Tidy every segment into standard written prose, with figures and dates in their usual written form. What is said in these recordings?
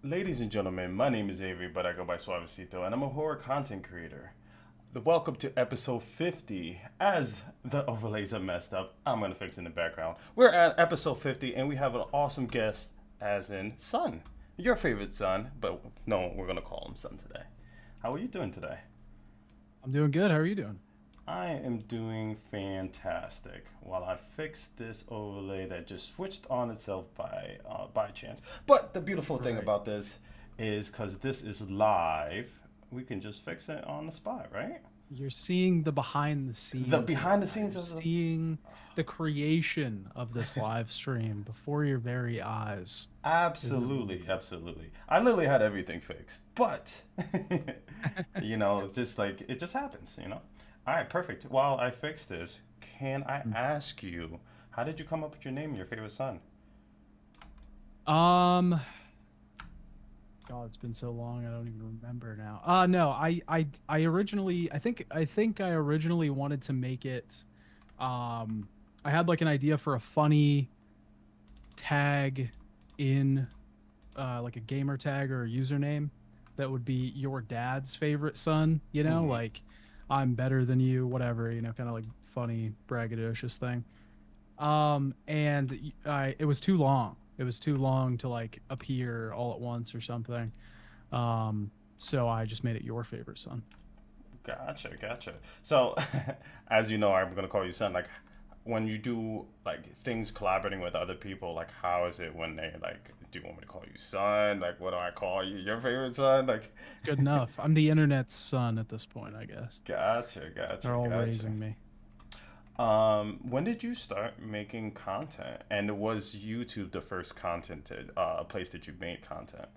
Ladies and gentlemen, my name is Avery, but I go by Suavecito, and I'm a horror content creator. Welcome to episode 50. As the overlays are messed up, I'm going to fix it in the background. We're at episode 50, and we have an awesome guest, as in Son. Your favorite son, but no, we're going to call him Son today. How are you doing today? I'm doing good. How are you doing? I am doing fantastic. While I fixed this overlay that just switched on itself by chance. But the beautiful thing Right. about this is because this is live, we can just fix it on the spot, right? You're seeing the behind the The scenes here, behind the guys. scenes You're of the. seeing the creation of this live stream before your very eyes. Isn't it Absolutely, beautiful? absolutely. I literally had everything fixed, but it's just like it just happens. All right, perfect. While I fix this, can I ask you, how did you come up with your name, your favorite son? Um, God, it's been so long. I don't even remember now. No, I originally, I think I originally wanted to make it. Um, I had like an idea for a funny tag in like a gamer tag or a username that would be your dad's favorite son, Mm-hmm. like I'm better than you, whatever, kind of like funny braggadocious thing. And it was too long. It was too long to like appear all at once or something. So I just made it your favorite son. Gotcha, gotcha. So, as you know, I'm gonna call you son. Like, when you do like things collaborating with other people, like, how is it when they like? Do you want me to call you son? Like, what do I call you? Your favorite son? Like, Good enough. I'm the internet's son at this point, I guess. gotcha, gotcha, They're all gotcha. raising me. When did you start making content? And was YouTube the first content place that you made content?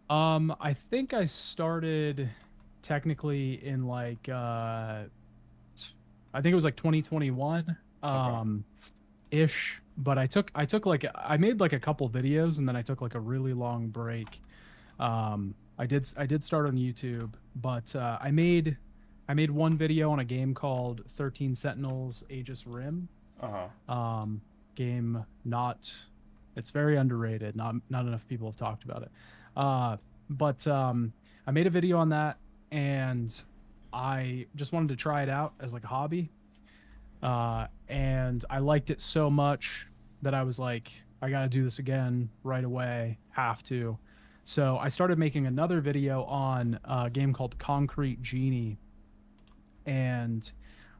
I think I started technically in like I think it was like 2021 Okay. ish, but I took like I made like a couple videos and then I took like a really long break. I did start on YouTube, but I made one video on a game called 13 Sentinels Aegis Rim. Uh huh. Um Game not it's very underrated. Not enough people have talked about it. But I made a video on that and I just wanted to try it out as like a hobby. And I liked it so much that I was like, I got to do this again right away. Have to. So I started making another video on a game called Concrete Genie. And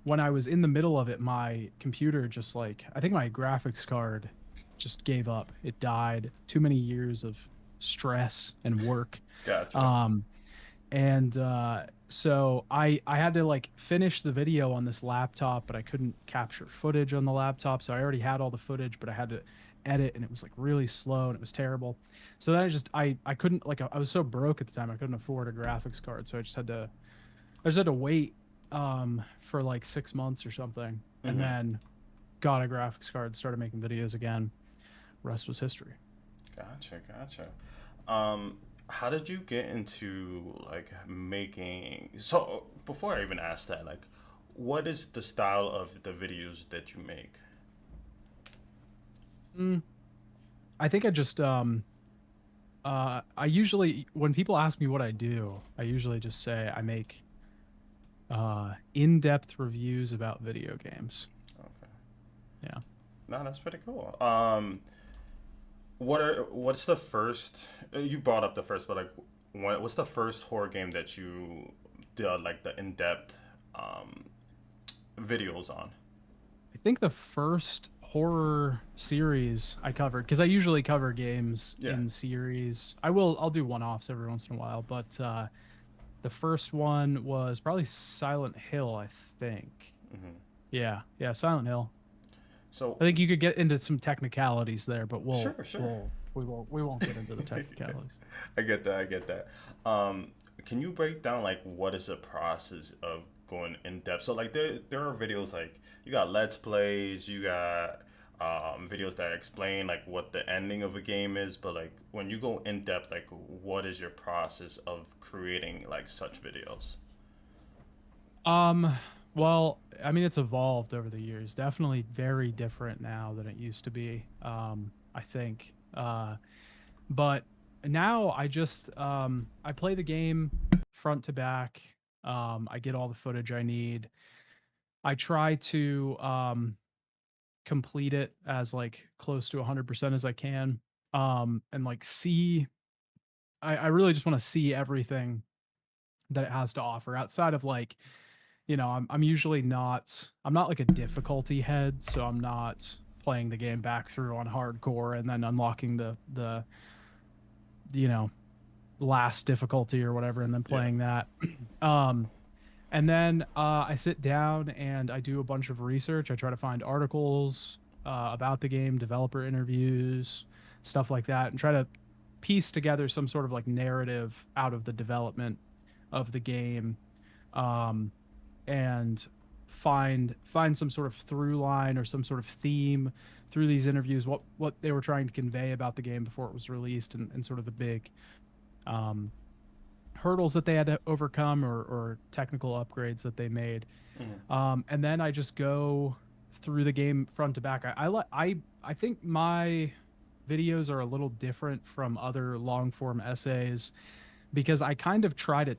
when I was in the middle of it, my computer just like, I think my graphics card just gave up. It died. Too many years of stress and work. Gotcha. Um, and so I had to like finish the video on this laptop, but I couldn't capture footage on the laptop, so I already had all the footage, but I had to edit, and it was like really slow, and it was terrible. So then I couldn't, like, I was so broke at the time I couldn't afford a graphics card, so I just had to wait for like 6 months or something, and Mm-hmm. then got a graphics card, started making videos again. Rest was history. Gotcha, gotcha. Um, how did you get into like making? So before I even ask that, like, what is the style of the videos that you make? Mm, I think I usually, when people ask me what I do, I usually just say I make in-depth reviews about video games. Okay, Yeah. no, that's pretty cool. What's the first? You brought up the first, but like, what's the first horror game that you did like the in depth um videos on? I think the first horror series I covered, because I usually cover games Yeah. in series. I'll do one-offs every once in a while, but the first one was probably Silent Hill, I think. Hmm. Yeah, Silent Hill. So I think you could get into some technicalities there, but sure, sure. we won't get into the technicalities. I get that. I get that. Can you break down like what is the process of going in depth? So like there are videos like you got let's plays, you got videos that explain like what the ending of a game is, but like when you go in depth, like what is your process of creating like such videos? Um, well, I mean, it's evolved over the years. Definitely very different now than it used to be. I think. But now I just I play the game front to back. I get all the footage I need. I try to complete it as like close to 100% as I can. And like see, I really just want to see everything that it has to offer outside of like, I'm usually not, I'm not like a difficulty head, so I'm not playing the game back through on hardcore and then unlocking the you know last difficulty or whatever and then Yeah. playing that. um and then I sit down and I do a bunch of research. I try to find articles about the game, developer interviews, stuff like that, and try to piece together some sort of like narrative out of the development of the game. um, and find some sort of through line or some sort of theme through these interviews, what they were trying to convey about the game before it was released, and sort of the big um, hurdles that they had to overcome, or technical upgrades that they made. Mm-hmm. And then I just go through the game front to back. I think my videos are a little different from other long form essays because I kind of try to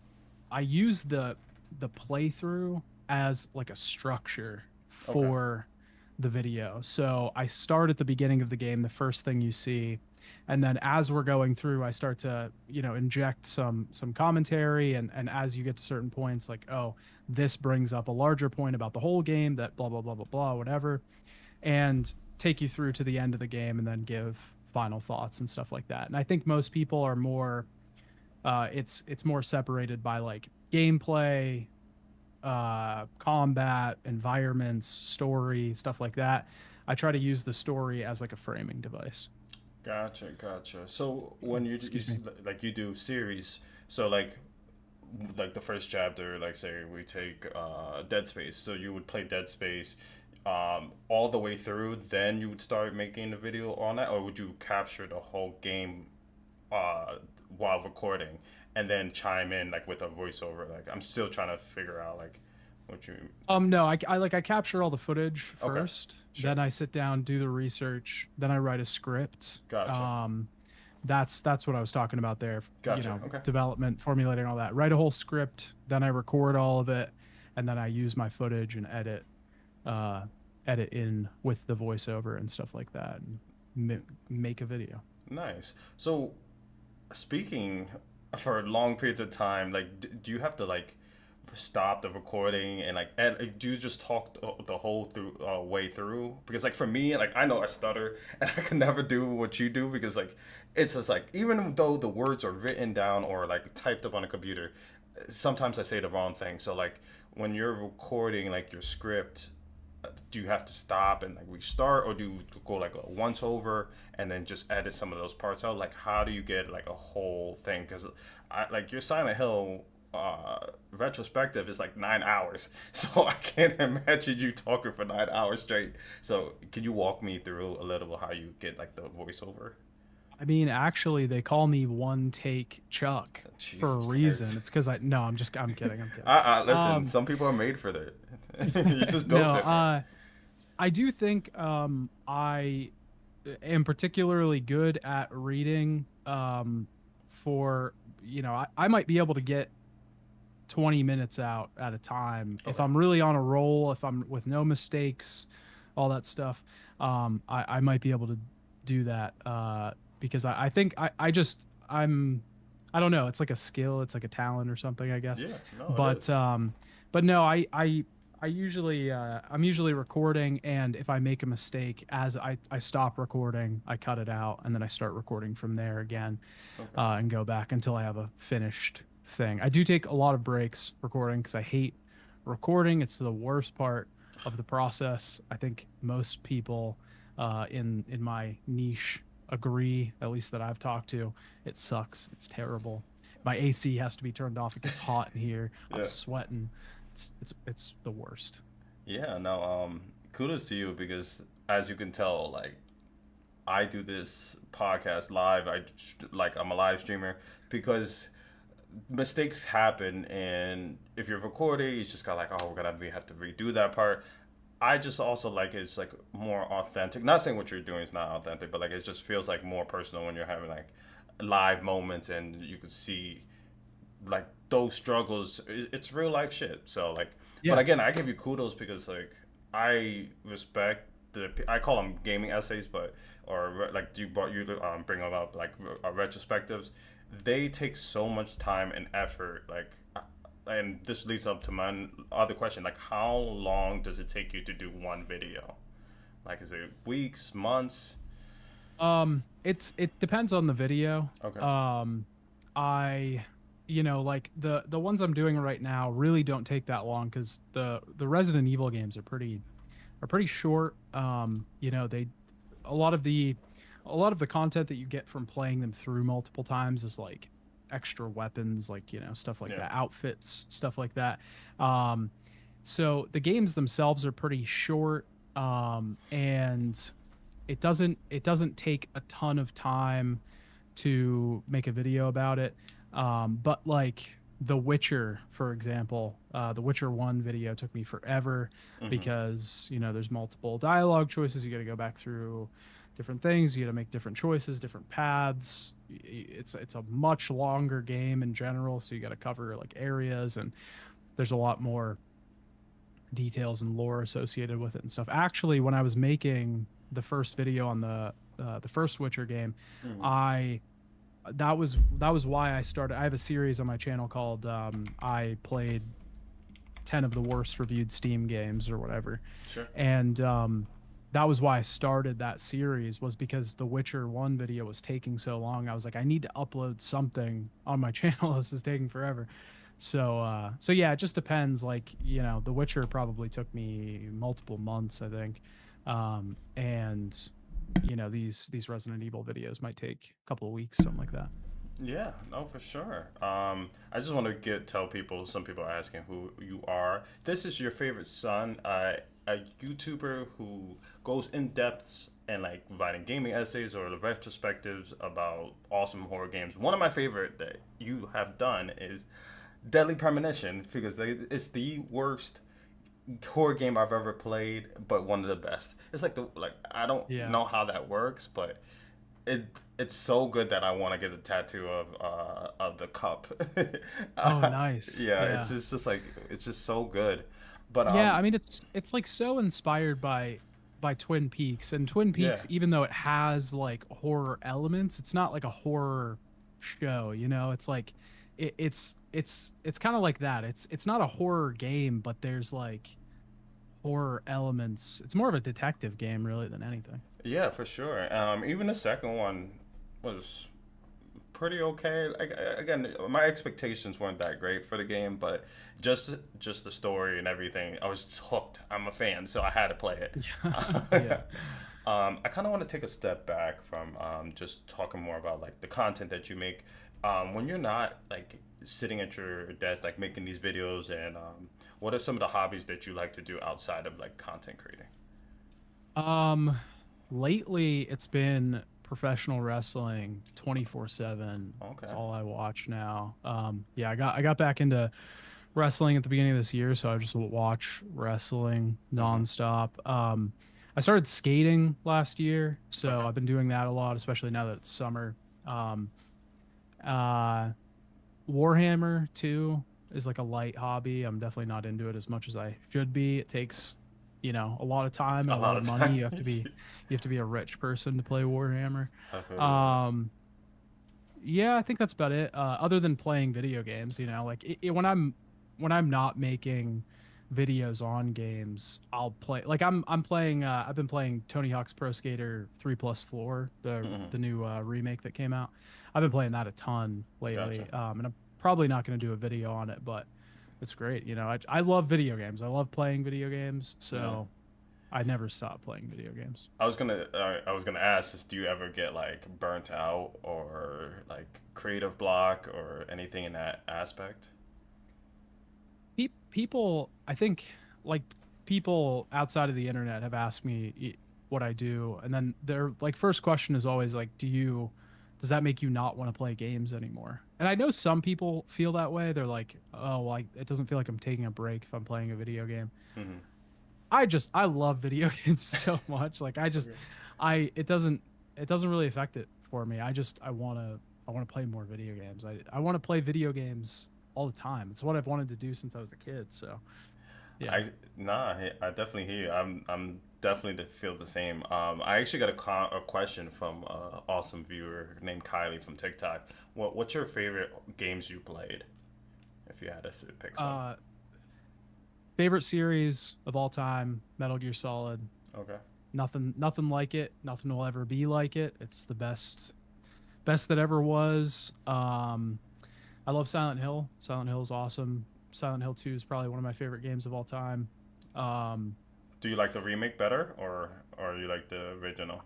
I use the playthrough as like a structure Okay. for the video. So I start at the beginning of the game, the first thing you see, and then as we're going through, I start to, inject some commentary, and as you get to certain points, like, oh, this brings up a larger point about the whole game, that blah blah blah blah blah, whatever, and take you through to the end of the game and then give final thoughts and stuff like that. And I think most people are more it's more separated by like gameplay, combat, environments, story, stuff like that. I try to use the story as like a framing device. Gotcha, gotcha. So when Excuse me. like you do series, so like the first chapter, like say we take Dead Space, so you would play Dead Space all the way through, then you would start making the video on that, or would you capture the whole game uh, while recording and then chime in like with a voiceover? Like I'm still trying to figure out like what you. No, I capture all the footage Okay, first, sure, then I sit down, do the research, then I write a script. gotcha, That's what I was talking about there. gotcha. Okay, Development, formulating all that. Write a whole script, then I record all of it, and then I use my footage and uh, edit in with the voiceover and stuff like that, and make a video. nice. So speaking for long periods of time, like do you have to like stop the recording and do you just talk the whole through way through? Because like for me, like I know I stutter and I can never do what you do because like it's just like even though the words are written down or like typed up on a computer, sometimes I say the wrong thing. So like when you're recording like your script, do you have to stop and like restart, or do you go like a once over and then just edit some of those parts out? Like how do you get like a whole thing? Because I like your Silent Hill retrospective is like 9 hours, so I can't imagine you talking for 9 hours straight. So can you walk me through a little how you get like the voiceover? I mean, actually, they call me one take Chuck for a Jesus reason. Christ. It's because I'm kidding, I'm kidding. Listen, Um, some people are made for that. You just built no, different. I do think I am particularly good at reading. For I might be able to get 20 minutes out at a time if Okay. I'm really on a roll, if I'm with no mistakes, all that stuff. I might be able to do that because I think I don't know, it's like a skill, it's like a talent or something, I guess. Yeah, no, it but is. um but no, I usually I'm usually recording, and if I make a mistake as I stop recording, I cut it out, and then I start recording from there again, Okay. and go back until I have a finished thing. I do take a lot of breaks recording because I hate recording. It's the worst part of the process. I think most people in my niche agree, at least that I've talked to. It sucks. It's terrible. My AC has to be turned off. It gets hot in here. I'm Yeah. sweating. It's the worst. Yeah, no, kudos to you because as you can tell, like I do this podcast live. I'm a live streamer because mistakes happen, and if you're recording, it's just got like, oh, we have to redo that part. I just also like it's like more authentic. Not saying what you're doing is not authentic, but like it just feels like more personal when you're having like live moments, and you could see like those struggles. It's real life shit. So like, but Yeah. again, I give you kudos because like I respect I call them gaming essays, but like you bring them up like retrospectives. They take so much time and effort. Like, and this leads up to my other question. Like, how long does it take you to do one video? Like, is it weeks, months? It depends on the video. Okay. I like the ones I'm doing right now really don't take that long because the Resident Evil games are pretty short. They a lot of the a lot of the content that you get from playing them through multiple times is like extra weapons, like stuff like Yeah. that, outfits, stuff like that. Um, so the games themselves are pretty short, and it doesn't take a ton of time to make a video about it. But like The Witcher, for example, the Witcher 1 video took me forever Mm-hmm. because, there's multiple dialogue choices. You got to go back through different things. You got to make different choices, different paths. It's a much longer game in general, so you got to cover like areas, and there's a lot more details and lore associated with it and stuff. Actually, when I was making the first video on the first Witcher game, Mm-hmm. I that was why I started. I have a series on my channel called I played 10 of the worst reviewed Steam games or whatever, Sure. and that was why I started that series, was because the Witcher 1 video was taking so long. I was like, I need to upload something on my channel. This is taking forever. So yeah, it just depends. Like, The Witcher probably took me multiple months, I think. And these Resident Evil videos might take a couple of weeks, something like that. Yeah, no, for sure. I just want to tell people. Some people are asking who you are. This is your favorite son, a YouTuber who goes in depths and like writing gaming essays or the retrospectives about awesome horror games. One of my favorite that you have done is Deadly Premonition because it's the worst horror game I've ever played, but one of the best. It's like I don't Yeah. know how that works, but it it's so good that I want to get a tattoo of the cup. Oh, uh, nice. yeah, Yeah. it's just like it's just so good. But Yeah, I mean it's like so inspired by Twin Peaks. And Twin yeah, Peaks, even though it has like horror elements, it's not like a horror show, It's like it's kind of like that. It's not a horror game, but there's like horror elements. It's more of a detective game really than anything. yeah, for sure. Even the second one was pretty okay. Like again, my expectations weren't that great for the game, but just the story and everything, I was hooked. I'm a fan, so I had to play it. Yeah. I kind of want to take a step back from just talking more about like the content that you make. When you're not like sitting at your desk, like making these videos, and what are some of the hobbies that you like to do outside of like content creating? Um, Lately it's been professional wrestling 24/7. It's Okay. all I watch now. Yeah, I got back into wrestling at the beginning of this year, so I just watch wrestling Mm-hmm. nonstop. I started skating last year, so Okay. I've been doing that a lot, especially now that it's summer. Um, uh, Warhammer too is like a light hobby. I'm definitely not into it as much as I should be. It takes, a lot of time A and a lot lot of of money. time. You have to be a rich person to play Warhammer. I feel you on that. Um, yeah, I think that's about it. Other than playing video games, like when I'm not making videos on games, I'll play. Like I'm playing. I've been playing Tony Hawk's Pro Skater 3 Plus Floor, the Mm-hmm. the new remake that came out. I've been playing that a ton Gotcha. lately, and I'm probably not going to do a video on it, but it's great. I love video games. I love playing video games, Yeah. so I never stop playing video games. I was gonna ask is do you ever get like burnt out or like creative block or anything in that aspect? People, I think, like people outside of the internet have asked me what I do, and then their like first question is always like, does that make you not want to play games anymore? And I know some people feel that way. They're like, oh, well, it doesn't feel like I'm taking a break if I'm playing a video game. Mm-hmm. I love video games so much. Like Okay. I it doesn't really affect it for me. I want to I want to play more video games. I want to play video games all the time. It's what I've wanted to do since I was a kid. So yeah. I definitely hear you. I'm definitely to feel the same. I actually got a question from an awesome viewer named Kylie from TikTok. What's your favorite games you played? If you had to pick some. Uh, Favorite series of all time, Metal Gear Solid. Okay. Nothing like it. Nothing will ever be like it. It's the best that ever was. I love Silent Hill. Silent Hill is awesome. Silent Hill 2 is probably one of my favorite games of all time. Um, Do you like the remake better, or you like the original?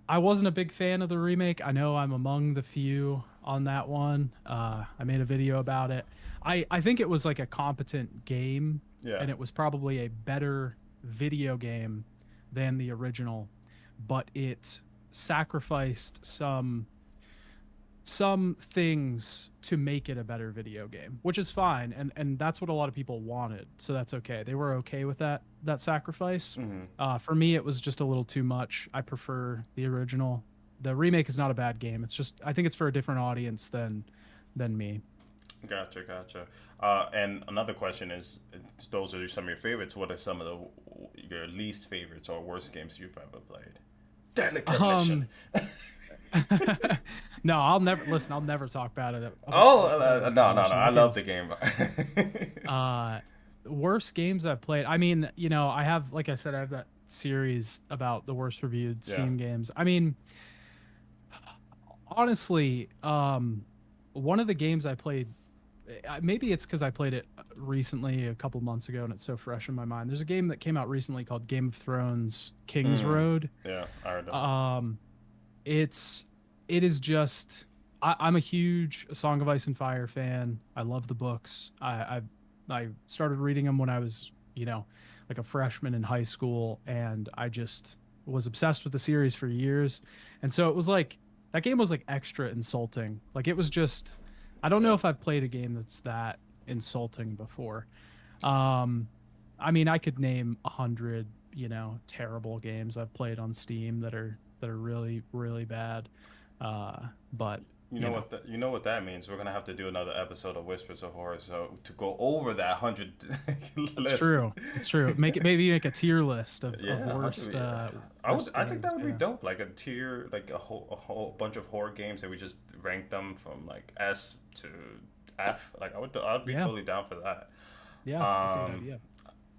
I wasn't a big fan of the remake. I know I'm among the few on that one. I made a video about it. I think it was like a competent game, Yeah. and it was probably a better video game than the original, but it sacrificed some things to make it a better video game, which is fine, and that's what a lot of people wanted. So that's okay. They were okay with that sacrifice. Mm-hmm. For me, it was just a little too much. I prefer the original. The remake is not a bad game. It's just I think it's for a different audience than me. Gotcha, gotcha. And another question is, those are some of your favorites. What are some of your least favorites or worst games you've ever played? Delicate mission. Um, no, I'll never listen. I'll never talk bad Oh, about no, no, no. Delicate I Mission. love the game. Uh, Worst games I've played. I mean, I have, like I said, I have that series about the worst reviewed Yeah. Steam games. I mean, honestly, one of the games I played, maybe it's because I played it recently, a couple months ago, and it's so fresh in my mind. There's a game that came out recently called Game of Thrones King's Mm, Road. yeah, I heard of it. Um, it's it is just I'm a huge Song of Ice and Fire fan. I love the books. I started reading them when I was, like a freshman in high school, and I just was obsessed with the series for years. And so it was like that game was like extra insulting. Like it was just I don't know Yeah. if I've played a game that's that insulting before. Um, I mean, I could name 100, terrible games I've played on Steam that are really really bad. But You know what that means. We're gonna have to do another episode of Whispers of Horror, so to go over that 100 it's list. true. It's true. Maybe make a tier list of Yeah, worst I would. worst I think that games. would be Yeah. dope. Like a tier, like a whole bunch of horror games, and we just rank them from like S to F. Like I'd be Yeah. totally down for that. Yeah. That's a good Um, idea.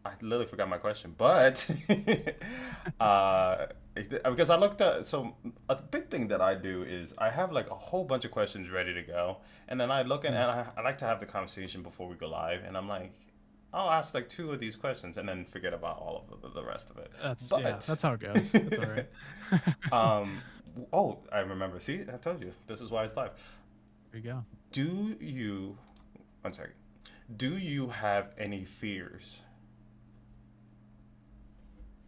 I literally forgot my question, but uh, because I looked at so a big thing that I do is I have like a whole bunch of questions ready to go, and then I look and Mm. I like to have the conversation before we go live, and I'm like, I'll ask like two of these questions and then forget about all of the rest of it. But That's how it goes. That's all right. um, oh, I remember. See, I told you this is why it's live. There you go. Do you? One second. Do you have any fears?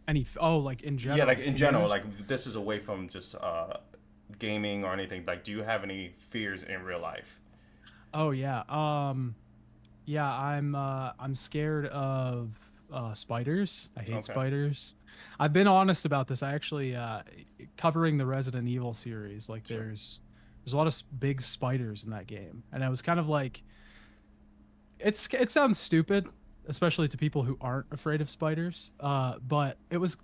Like in general. Yeah, like in general, fears? like this is away from just gaming or anything. Like, do you have any fears in real life? Oh yeah. Yeah, I'm scared of spiders. I hate Okay. spiders. I've been honest about this. I actually covering the Resident Evil series, like Sure. there's a lot of big spiders in that game. And I was kind of like it sounds stupid, especially to people who aren't afraid of spiders. But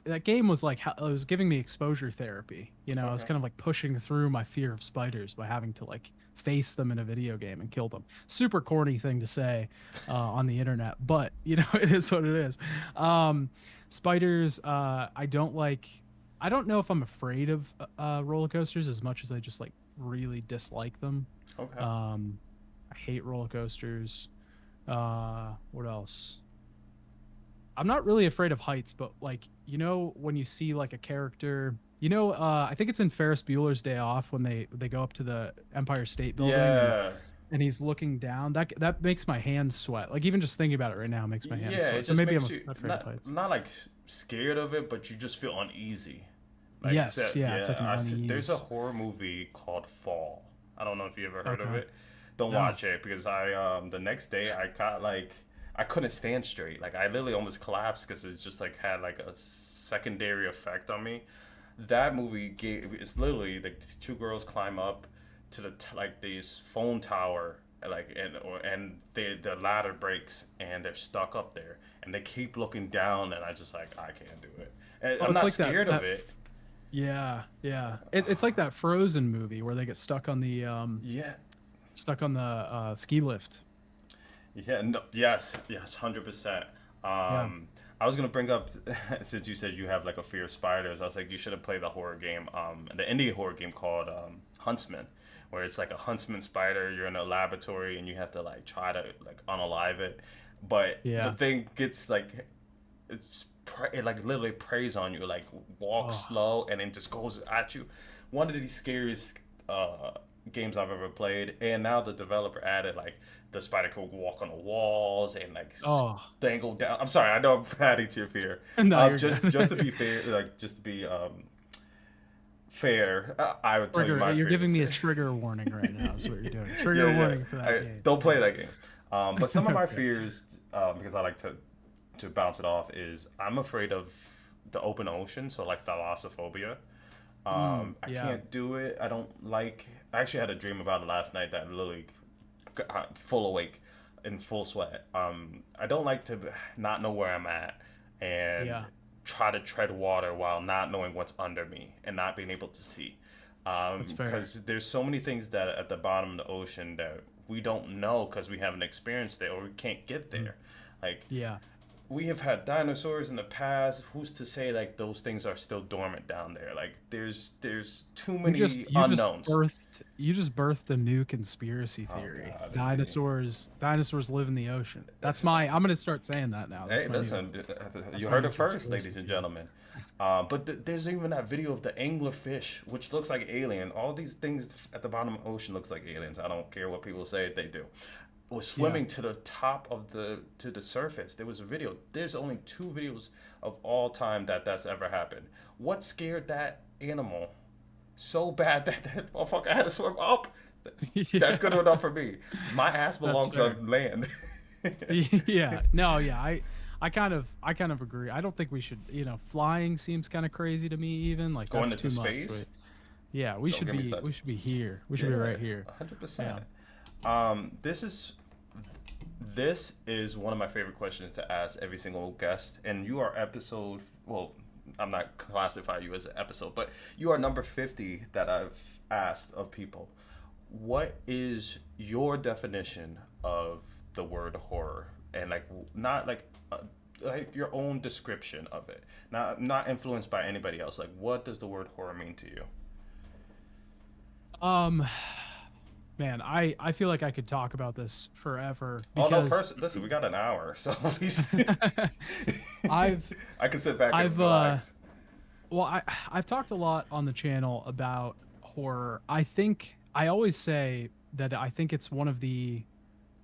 that game was like it was giving me exposure therapy. I was Okay. kind of like pushing through my fear of spiders by having to like face them in a video game and kill them. Super corny thing to say on the internet, but it is what it is. Um, Spiders, I don't like. I don't know if I'm afraid of roller coasters as much as I just like really dislike them. Okay. I hate roller coasters. What else? I'm not really afraid of heights, but like, when you see like a character, I think it's in Ferris Bueller's Day Off when they go up to the Empire State Building Yeah. and he's looking down. That makes my hands sweat. Like even just thinking about it right now makes my hands Yeah. It sweat. So just maybe makes I'm you afraid of heights. not like scared of it, but you just feel uneasy. Like I Yes, said, yeah, it's like yeah. an There's a unease. horror movie called Fall. I don't know if you ever heard of Okay. it. Don't No. watch it because the next day I got like I couldn't stand straight. Like I literally almost collapsed because it just like had like a secondary effect on me. That movie gave it's literally like two girls climb up to like this phone tower, like and the ladder breaks and they're stuck up there and they keep looking down and I just like I can't do it. And Oh, I'm it's not like that scared of that it. yeah, yeah. It's like that Frozen movie where they get Yeah, stuck on the ski lift. yeah, no, yes, 100%. Yeah. I was gonna bring up since you said you have like a fear of spiders. I was like, you should have played the horror game, the indie horror game called Huntsman, where it's like a huntsman spider. You're in a laboratory and you have to like try to like unalive it, but the Yeah. thing gets like it like literally preys on you, like walks Oh, slow and then just goes at you. One of the scariest games I've ever played, and now the developer added like the spider could walk on the walls and like oh. dangle down. I'm sorry, I know I'm adding to your fear. No, you're Just to good. be fair, like just to be fair, I would tell you Trigger. my You're giving fears. me a trigger warning right now. Is what you're doing. Yeah, Trigger yeah. warning for that game. Don't play Yeah. that game. But some of my Okay. fears, because I like to bounce it off, is I'm afraid of the open ocean. So like thalassophobia. I Yeah. can't do it. I don't like. I actually had a dream about it last night that literally got full awake in full sweat. I don't like to not know where I'm at and Yeah. try to tread water while not knowing what's under me and not being able to see. That's fair. Because there's so many things that at the bottom of the ocean that we don't know because we haven't experienced it or we can't get Mm. there. Like Yeah. we have had dinosaurs in the past. Who's to say like those things are still dormant down there? Like there's too You just many you just unknowns. birthed a new conspiracy Oh theory. God, let's see. Dinosaurs live in the ocean. I'm gonna start saying that now. That's Hey, my new listen, that's you my heard new it first, conspiracy ladies and theory. gentlemen. But there's even that video of the anglerfish, which looks like alien. All these things at the bottom of the ocean looks like aliens. I don't care what people say, they do. Was Yeah. swimming to the top of the surface. There was a video. There's only two videos of all time that's ever happened. What scared that animal so bad that that motherfucker had to swim up? That's good Yeah. enough for me. My ass That's belongs fair. on land. Yeah. No, yeah. I kind of agree. I don't think we should, flying seems kind of crazy to me even. Like Going that's into too much. space? Right? Yeah, Don't get me started. we should be here. We should be Yeah, right here. 100%. Yeah. This is one of my favorite questions to ask every single guest, and you are episode. Well, I'm not classifying you as an episode, but you are number 50 that I've asked of people. What is your definition of the word horror, and like not like your own description of it, not influenced by anybody else. Like, what does the word horror mean to you? Um Man, I feel like I could talk about this forever Oh no, because listen, we got an hour, so please. I've I can sit back and I've relax. well I've talked a lot on the channel about horror. I think I always say that I think it's one of the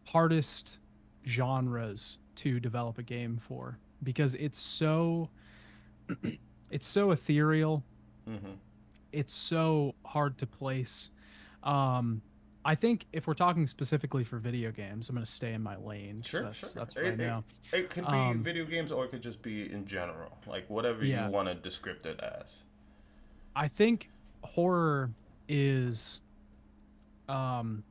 hardest genres to develop a game for because it's so ethereal. Hmm. It's so hard to place. Um, I think if we're talking specifically for video games, I'm going to stay in my lane because Sure, sure. that's what I It, know. it, it can be Um, video games or it could just be in general, like whatever you yeah, want to describe it as. I think horror is, um,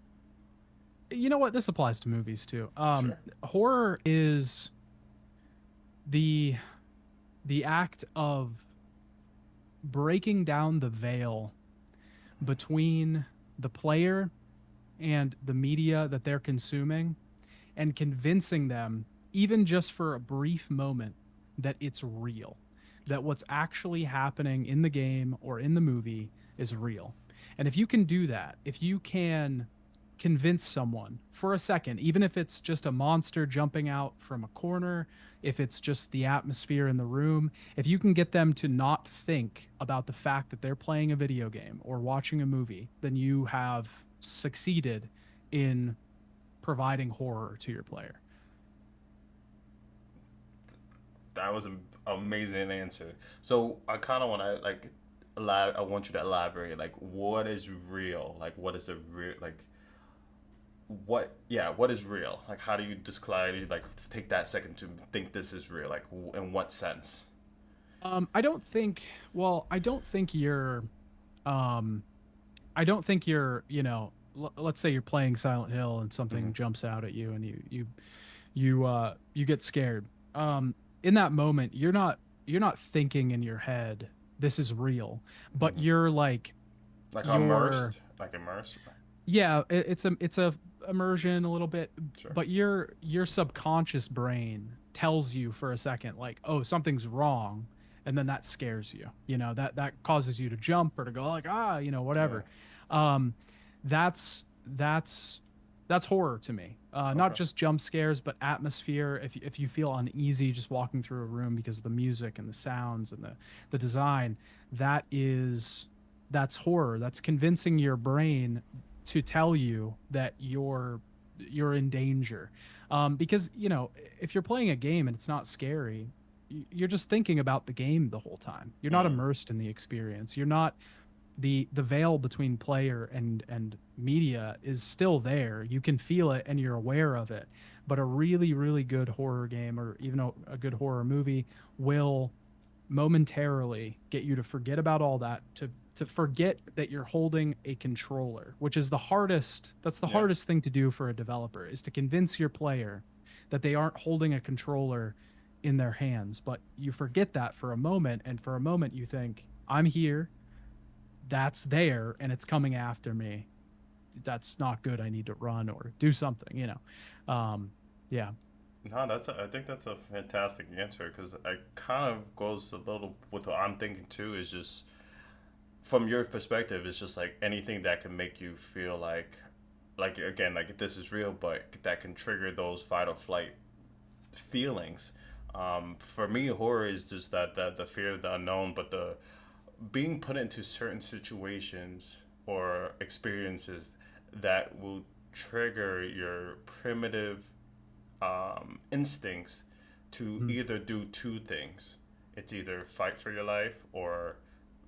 you know what? This applies to movies too. Sure. Horror is the the act of breaking down the veil between the player and the media that they're consuming and convincing them, even just for a brief moment, that it's real, that what's actually happening in the game or in the movie is real. And if you can do that, if you can convince someone for a second, even if it's just a monster jumping out from a corner, if it's just the atmosphere in the room, if you can get them to not think about the fact that they're playing a video game or watching a movie, then you have succeeded in providing horror to your player. That was an amazing answer. So I kind of want to like, I want you to elaborate. Like, what is real? Like, what is a real like? What? Yeah, what is real? Like, how do you describe? Like, take that second to think this is real. Like, in what sense? I don't think, well, I don't think you're, um, I don't think you're, let's say you're playing Silent Hill and Hmm. something jumps out at you and you get scared. In that moment, you're not thinking in your head this is real, but Hmm. you're like Like you're immersed, like immersed. yeah, it's a immersion a little bit, Sure. but your subconscious brain tells you for a second like, oh, something's wrong, and then that scares you. That causes you to jump or to go like, Yeah. whatever. Um, that's horror to me. Not Okay. just jump scares, but atmosphere. If you feel uneasy just walking through a room because of the music and the sounds and the design, that is that's horror. That's convincing your brain to tell you that you're in danger. Because if you're playing a game and it's not scary, you're just thinking about the game the whole time. You're not Mm. immersed in the experience. You're not the veil between player and media is still there. You can feel it and you're aware of it. But a really, really good horror game or even a good horror movie will momentarily get you to forget about all that, to forget that you're holding a controller, which is the Yeah. hardest thing to do for a developer, is to convince your player that they aren't holding a controller in their hands. But you forget that for a moment, and for a moment you think, I'm here, that's there, and it's coming after me. That's not good. I need to run or do something. Yeah. No, I think that's a fantastic answer because it kind of goes a little with what I'm thinking too. Is just from your perspective, it's just like anything that can make you feel like again, like this is real, but that can trigger those fight or flight feelings. For me, horror is just that the fear of the unknown, but the being put into certain situations or experiences that will trigger your primitive instincts to Mm. either do two things. It's either fight for your life or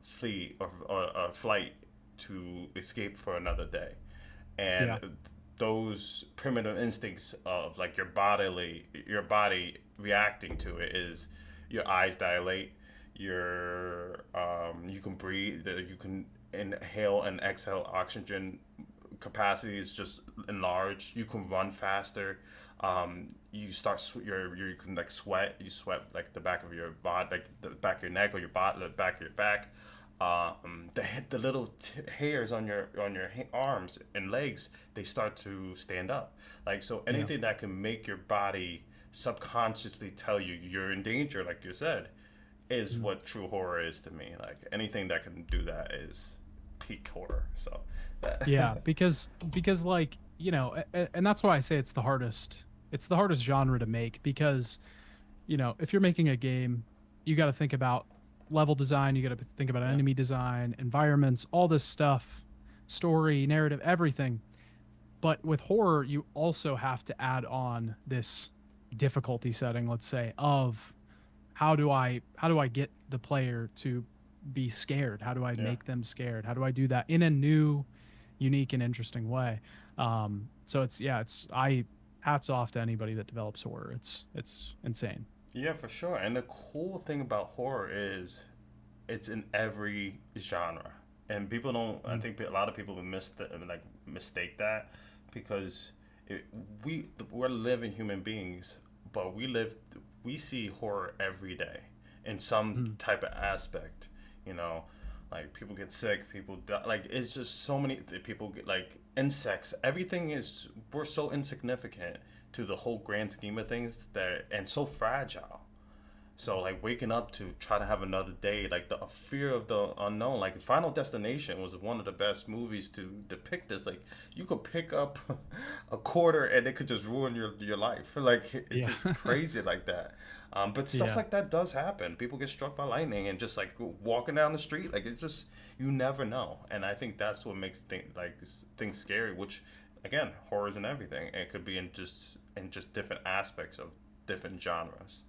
flee or flight to escape for another day. Yeah. And those primitive instincts of like your body reacting to it is your eyes dilate, you can breathe, you can inhale and exhale oxygen capacity is just enlarged. You can run faster. You start you can like sweat. You sweat like the back of your body, like the back of your neck or your body, the back of your back. The little hairs on your arms and legs, they start to stand up. Like so, Yeah. anything that can make your body subconsciously tell you you're in danger, like you said, is Mm. what true horror is to me. Like anything that can do that is peak horror. So, Yeah, because like, and that's why I say it's the hardest. It's the hardest genre to make because, if you're making a game, you got to think about level design, you got to think about yeah, enemy design, environments, all this stuff, story, narrative, everything. But with horror, you also have to add on this difficulty setting, let's say, of how do I get the player to be scared? How do I yeah. make them scared? How do I do that in a new, unique, and interesting way? So it's I hats off to anybody that develops horror. It's insane. Yeah, for sure. And the cool thing about horror is it's in every genre, and people don't. I Mm. think a lot of people like mistake that because it, we're living human beings, but we see horror every day in some Mm. type of aspect. You know, like people get sick, people die. Like it's just so many people get like insects. Everything is we're so insignificant to the whole grand scheme of things that and so fragile. So like waking up to try to have another day, like the fear of the unknown. Like Final Destination was one of the best movies to depict this. Like you could pick up a quarter and it could just ruin your life. Like it's Yeah. just crazy like that. But stuff Yeah. like that does happen. People get struck by lightning and just like walking down the street. Like it's just you never know. And I think that's what makes things scary. Which again, horrors and everything. It could be in just different aspects of different genres.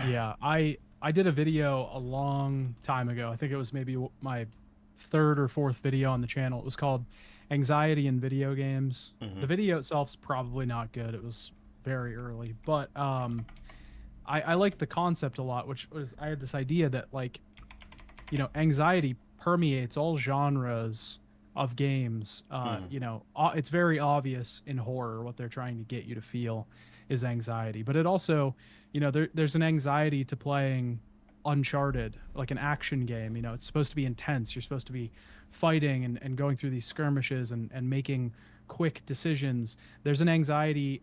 Yeah. I did a video a long time ago. I think it was maybe my third or fourth video on the channel. It was called Anxiety in Video Games. Hmm. The video itself's probably not good. It was very early, but I liked the concept a lot, which was I had this idea that like, anxiety permeates all genres of games. Mm-hmm. You know, it's very obvious in horror what they're trying to get you to feel is anxiety, but it also, you know, there's an anxiety to playing Uncharted, like an action game. You know, it's supposed to be intense. You're supposed to be fighting and going through these skirmishes and making quick decisions. There's an anxiety.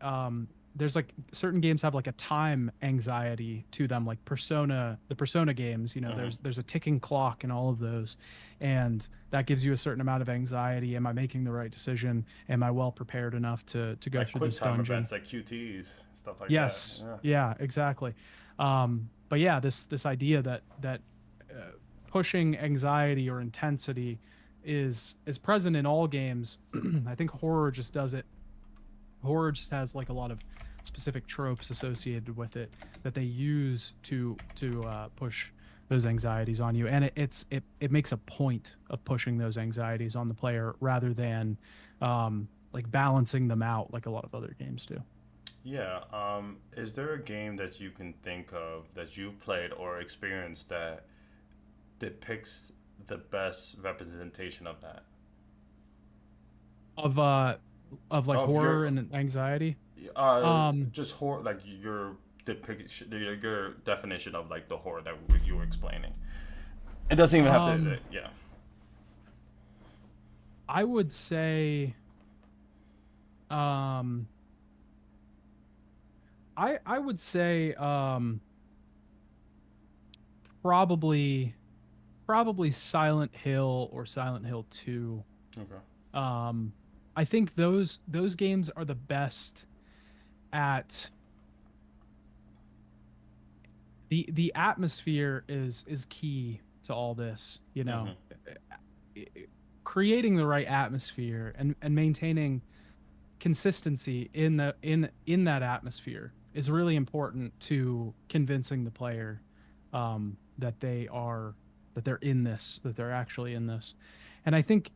There's like certain games have like a time anxiety to them, like the Persona games. You know, Mm-hmm. there's a ticking clock in all of those, and that gives you a certain amount of anxiety. Am I making the right decision? Am I well prepared enough to go Like through quick this time dungeon? events, like QTs, stuff like that. Yes, Yeah. yeah, exactly. But yeah, this idea that uh, pushing anxiety or intensity is present in all games. I think horror just does it. Horror just has like a lot of specific tropes associated with it that they use to push those anxieties on you, and it makes a point of pushing those anxieties on the player rather than like balancing them out like a lot of other games do. Yeah. Is there a game that you can think of that you've played or experienced that depicts the best representation of that? of of like Of horror your and anxiety. uh Um, just horror, like your depiction, your definition of like the horror that you were explaining. It doesn't even have to. um, Yeah. I would say, um, I would say, probably Silent Hill or Silent Hill 2. Okay. Um, I think those games are the best at the atmosphere is key to all this, you Mm-hmm. know. Creating the right atmosphere and maintaining consistency in in that atmosphere is really important to convincing the player that they're in this, that they're actually in this. And I think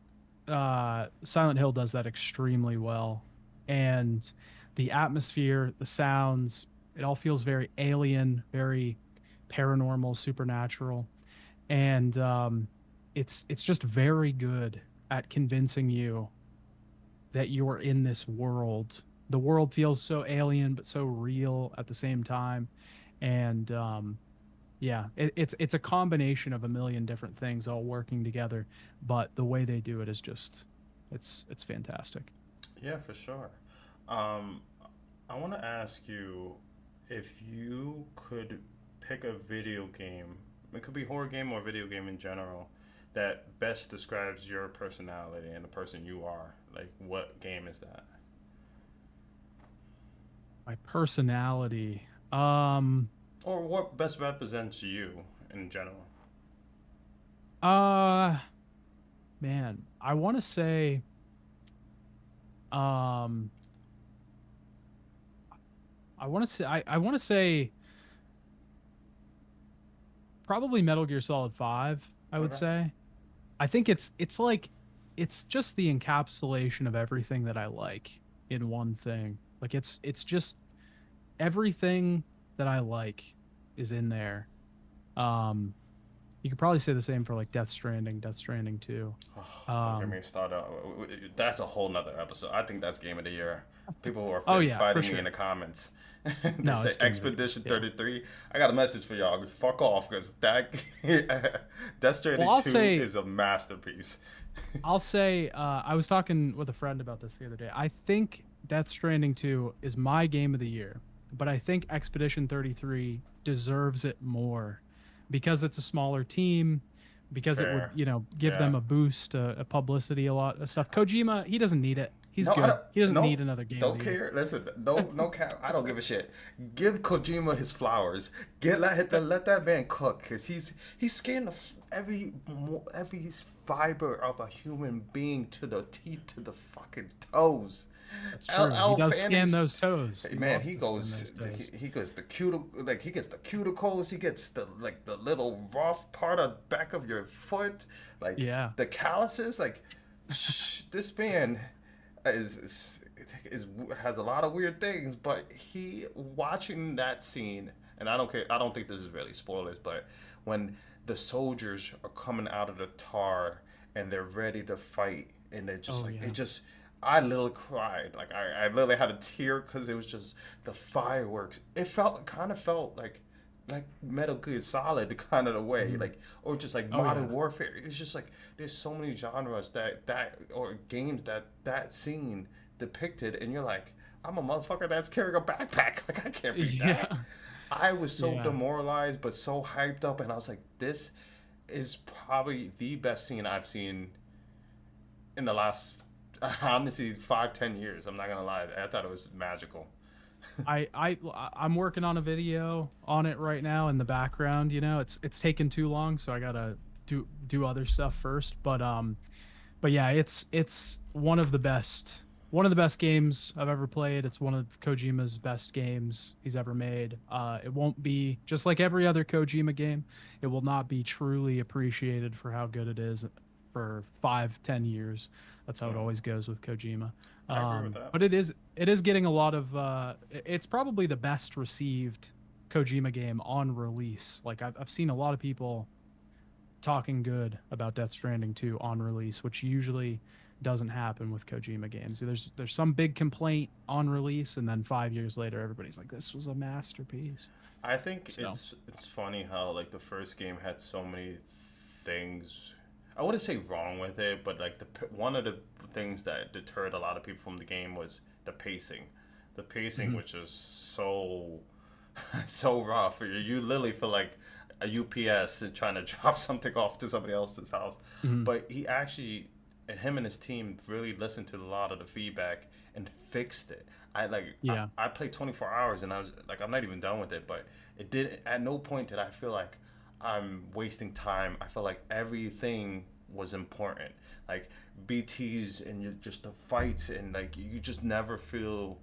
Silent Hill does that extremely well. And the atmosphere, the sounds, it all feels very alien, very paranormal, supernatural, and it's just very good at convincing you that you're in this world. The world feels so alien but so real at the same time, and yeah, it's a combination of a million different things all working together. But the way they do it is just it's fantastic. Yeah, for sure. Um, I want to ask you if you could pick a video game. It could be horror game or video game in general that best describes your personality and the person you are. Like, what game is that? My personality. Um, Or what best represents you in general? uh, Man, I want to say, um, I want to say probably Metal Gear Solid 5, I would Okay. say. I think it's like it's just the encapsulation of everything that I like in one thing. Like it's just everything that I like is in there. Um, you could probably say the same for like Death Stranding too. Oh, don't get Um, me started. That's a whole nother episode. I think that's game of the year. People are oh yeah, for fighting me in sure. the comments. They No, say it's Game of the Year. Expedition Yeah. 33. I got a message for y'all. Fuck off, because that Death Well, Stranding 2 is a masterpiece. I'll say I was talking with a friend about this the other day. I think Death Stranding 2 is my game of the year, but I think Expedition 33 deserves it more because it's a smaller team, because it would, Fair. you know, give Yeah. them a boost, a publicity, a lot of stuff. Kojima, he doesn't need it. He's No, I good. don't. He doesn't need No, another game of don't the year. care. Listen, no cap. I don't give a shit. Give Kojima his flowers. Let that man cook, cause he's scanning every fiber of a human being to the teeth to the fucking toes. That's L. true. He L. does scan Fanning's those toes. Hey, He man, loves to scan those toes. he goes the he gets the cuticles, he gets the like the little rough part of back of your foot, like Yeah. the calluses, like this man is has a lot of weird things, but he watching that scene, and I don't care. I don't think this is really spoilers, but when the soldiers are coming out of the tar and they're ready to fight, and it just Oh like yeah. it just. I literally cried. Like I literally had a tear because it was just the fireworks. It kind of felt like Metal Gear Solid kind of the way, Mhm. like or just like Oh Modern yeah. Warfare. It's just like there's so many genres that or games that scene depicted, and you're like, I'm a motherfucker that's carrying a backpack. Like I can't beat that. Yeah. I was so Yeah. demoralized, but so hyped up, and I was like, this is probably the best scene I've seen in the last honestly 5-10 years. I'm not gonna lie, I thought it was magical. I'm working on a video on it right now in the background. You know, it's taken too long, so I gotta do other stuff first. But yeah, it's one of the best games I've ever played. It's one of Kojima's best games he's ever made. It won't be just like every other Kojima game. It will not be truly appreciated for how good it is for 5, 10 years. That's how it Mm, always goes with Kojima. I agree with that. But it is getting a lot of it's probably the best received Kojima game on release. Like I've seen a lot of people talking good about Death Stranding 2 on release, which usually doesn't happen with Kojima games. There's some big complaint on release, and then 5 years later, everybody's like, "This was a masterpiece." I think So it's funny how like the first game had so many things. I wouldn't say wrong with it, but like one of the things that deterred a lot of people from the game was the pacing. The pacing, mhm. which is so so rough. You literally feel like a UPS and trying to drop something off to somebody else's house. Mhm. But he actually, and him and his team really listened to a lot of the feedback and fixed it. Yeah, I played 24 hours and I was like I'm not even done with it, but it did at no point did I feel like I'm wasting time. I felt like everything was important. Like BTs and just the fights and like you just never feel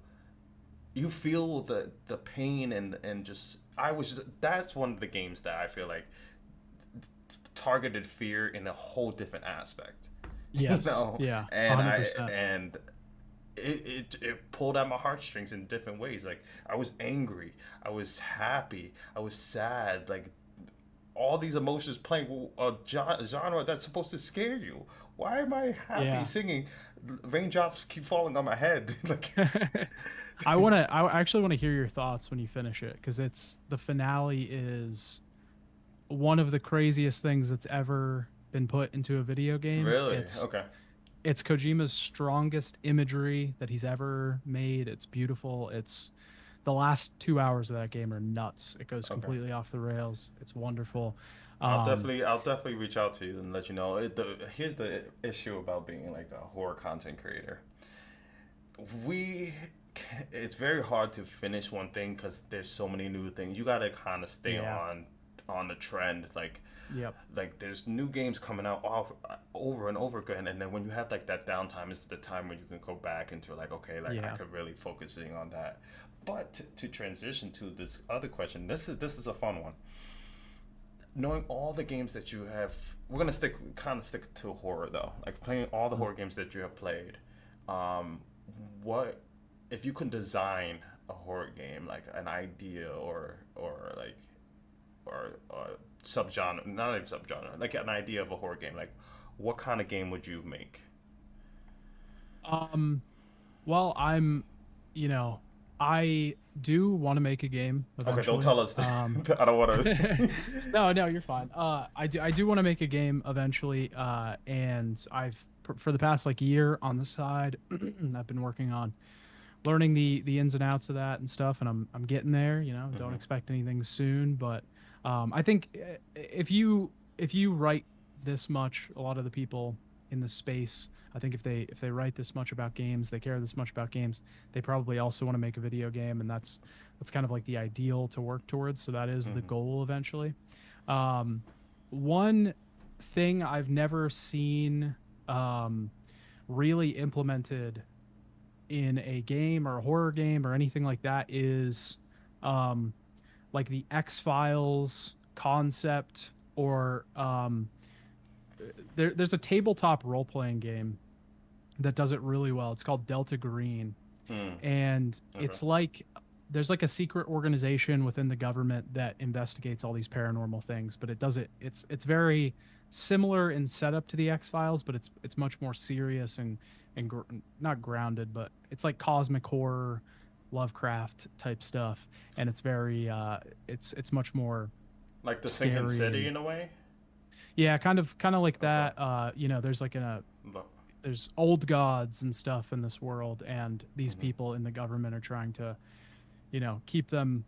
you feel the pain and just I was just that's one of the games that I feel like targeted fear in a whole different aspect. You yes, know, yeah, and I 100%. and it pulled at my heartstrings in different ways. Like I was angry, I was happy, I was sad. Like all these emotions playing a genre that's supposed to scare you. Why am I happy Yeah. singing? Raindrops keep falling on my head. Like, I actually want to hear your thoughts when you finish it, because it's the finale is one of the craziest things that's ever been put into a video game. really? Okay. It's Kojima's strongest imagery that he's ever made. It's beautiful. It's the last 2 hours of that game are nuts. It goes Okay. completely off the rails. It's wonderful. I'll Um, definitely reach out to you and let you know. Here's the issue about being like a horror content creator. We, it's very hard to finish one thing because there's so many new things. You gotta kind of stay yeah. on the trend. Yep. Like there's new games coming out over and over again, and then when you have like that downtime, is the time when you can go back into like okay, like I Yeah. could really focusing on that. But to transition to this other question, this is a fun one. Knowing all the games that you have, we're gonna stick to horror though. Like playing all the Mhm. horror games that you have played. Um, what if you can design a horror game like an idea or like or subgenre, not even subgenre, like an idea of a horror game? Like, what kind of game would you make? Um, well, you know, I do want to make a game Okay, don't eventually. tell us. I don't want to. No, no, you're fine. I do want to make a game eventually. And for the past like year on the side, I've been working on learning the ins and outs of that and stuff, and I'm getting there. You know, don't Hmm. expect anything soon, but I think if you write this much, a lot of the people in the space, I think if they write this much about games, they care this much about games, they probably also want to make a video game, and that's kind of like the ideal to work towards. So that is the Hmm. goal eventually. Um, One thing I've never seen um, really implemented in a game or a horror game or anything like that is um like the X-Files concept, or there's a tabletop role-playing game that does it really well. It's called Delta Green, Mm. and Okay. it's like there's like a secret organization within the government that investigates all these paranormal things, but it does it. It's very similar in setup to the X Files, but it's much more serious and not grounded, but it's like cosmic horror, Lovecraft type stuff, and it's very it's much more Like the Sinking scary City and in a way. yeah, kind of like Okay. that. You know, there's like a Look. there's old gods and stuff in this world, and these Hmm. people in the government are trying to, you know, keep them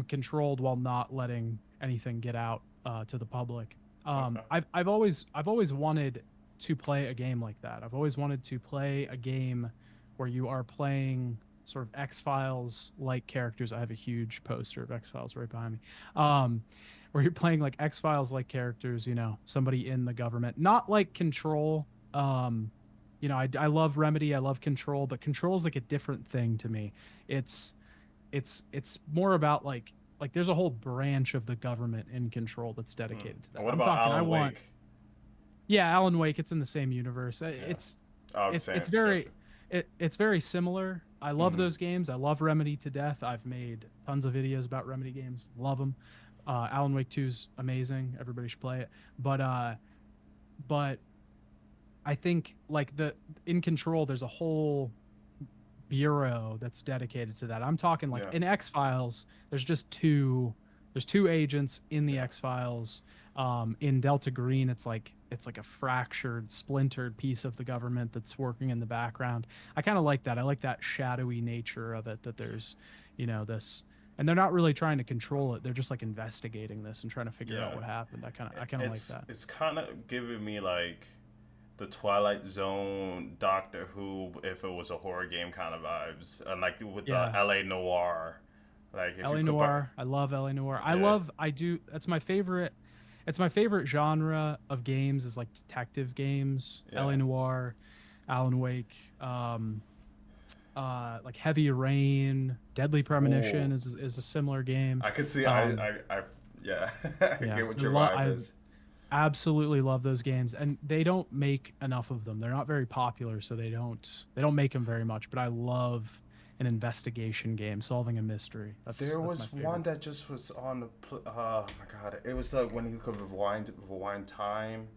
controlled while not letting anything get out to the public. Okay. I've always wanted to play a game like that. I've always wanted to play a game where you are playing sort of X Files like characters. I have a huge poster of X Files right behind me. Where you're playing like X Files like characters, you know, somebody in the government, not like Control. You know, I love Remedy, I love Control, but Control is like a different thing to me. It's it's more about like there's a whole branch of the government in Control that's Hmm. dedicated to that. And what I'm about talking I Alan want Wake? yeah, Alan Wake, it's in the same universe. Yeah. It's Oh, it's same. it's Gotcha. very it's very similar. I love Hmm. those games. I love Remedy to death. I've made tons of videos about Remedy games. Love them. Alan Wake 2's amazing. Everybody should play it. But I think like the in Control there's a whole bureau that's dedicated to that. I'm talking like Yeah. in X Files, there's two agents in the Yeah. X Files. In Delta Green, it's like a fractured, splintered piece of the government that's working in the background. I kind of like that. I like that shadowy nature of it. That there's, you know, this, and they're not really trying to control it. They're just like investigating this and trying to figure out Yeah. what happened. I kind of like that. It's kind of giving me like the Twilight Zone, Doctor Who, if it was a horror game kind of vibes, and like with the Yeah. L.A. Noir, like if you LA could, but Noir. I love LA Noir. yeah, I do. That's my favorite. It's my favorite genre of games is like detective games. yeah, LA Noir, Alan Wake, like Heavy Rain, Deadly oh, Premonition is a similar game. I could see, Um, yeah, I yeah, get what your vibe I is. absolutely love those games, and they don't make enough of them. They're not very popular, so they don't make them very much. But I love an investigation game, solving a mystery. That's There that's my was one favorite. that just was on the, oh my god, it was like when he could rewind time,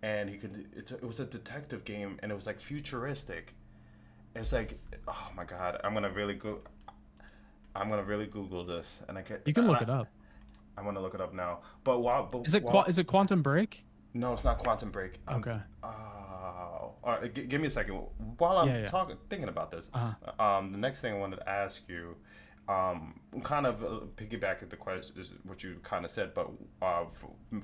and he could, it was a detective game, and it was like futuristic. It's like, oh my god, I'm gonna really Google this, and I can, You can and look it up. I'm gonna look it up now. Is it Quantum Break? No, it's not Quantum Break. Okay. Oh, all right, give me a second. While I'm Yeah, yeah. thinking about this, Uh-huh. the next thing I wanted to ask you, kind of piggyback at the question, is what you kind of said, but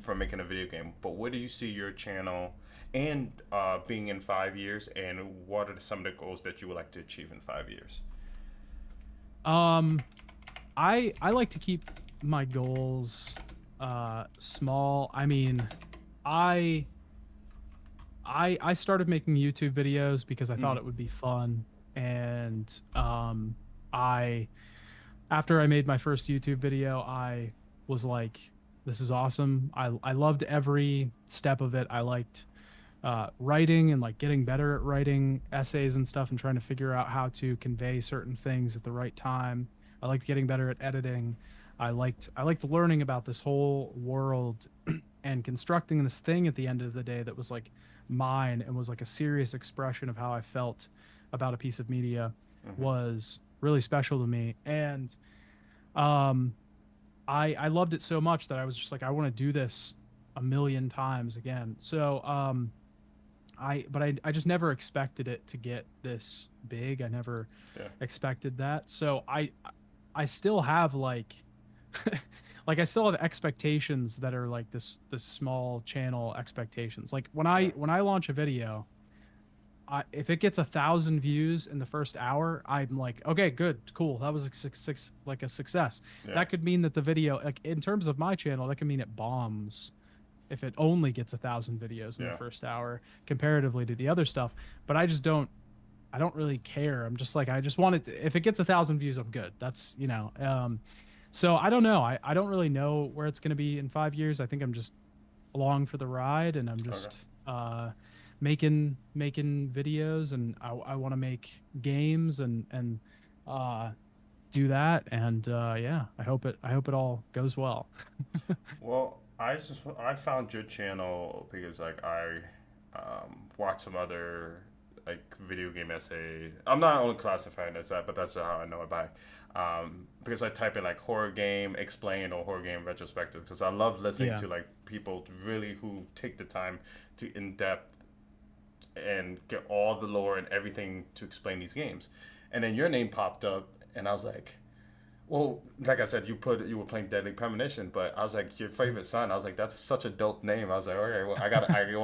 for making a video game. But where do you see your channel and being in 5 years, and what are some of the goals that you would like to achieve in 5 years? Um, I like to keep my goals small. I mean, I I started making YouTube videos because I thought Mm, it would be fun, and I after I made my first YouTube video, I was like, this is awesome. I loved every step of it. I liked writing and like getting better at writing essays and stuff and trying to figure out how to convey certain things at the right time. I liked getting better at editing. I liked learning about this whole world and constructing this thing at the end of the day that was like mine and was like a serious expression of how I felt about a piece of media mm-hmm. was really special to me. And um I loved it so much that I was just like I want to do this a million times again. So I just never expected it to get this big. I never Yeah, expected that. So I still have like like I still have expectations that are like this small channel expectations. Like when I yeah, when I launch a video, if it gets 1,000 views in the first hour, I'm like, okay, good, cool. That was like a success. yeah, That could mean that the video, like in terms of my channel, that could mean it bombs if it only gets 1,000 videos in the yeah, first hour comparatively to the other stuff. But I don't really care. I'm just like, I just want it to, if it gets 1,000 views, I'm good. That's, so I don't know. I don't really know where it's going to be in 5 years. I think I'm just along for the ride, and I'm okay, just making videos, and I want to make games and uh do that, and yeah, I hope it all goes well. Well, I found your channel because like I watched some other like video game essays. I'm not only classifying as that, but that's how I know it by. Because I type in like horror game explain or horror game retrospective because I love listening Yeah. to like people really who take the time to in depth and get all the lore and everything to explain these games. And then your name popped up, and I was like, well, like I said, you were playing Deadly Premonition, but I was like your favorite son. I was like that's such a dope name. I was like, okay, well I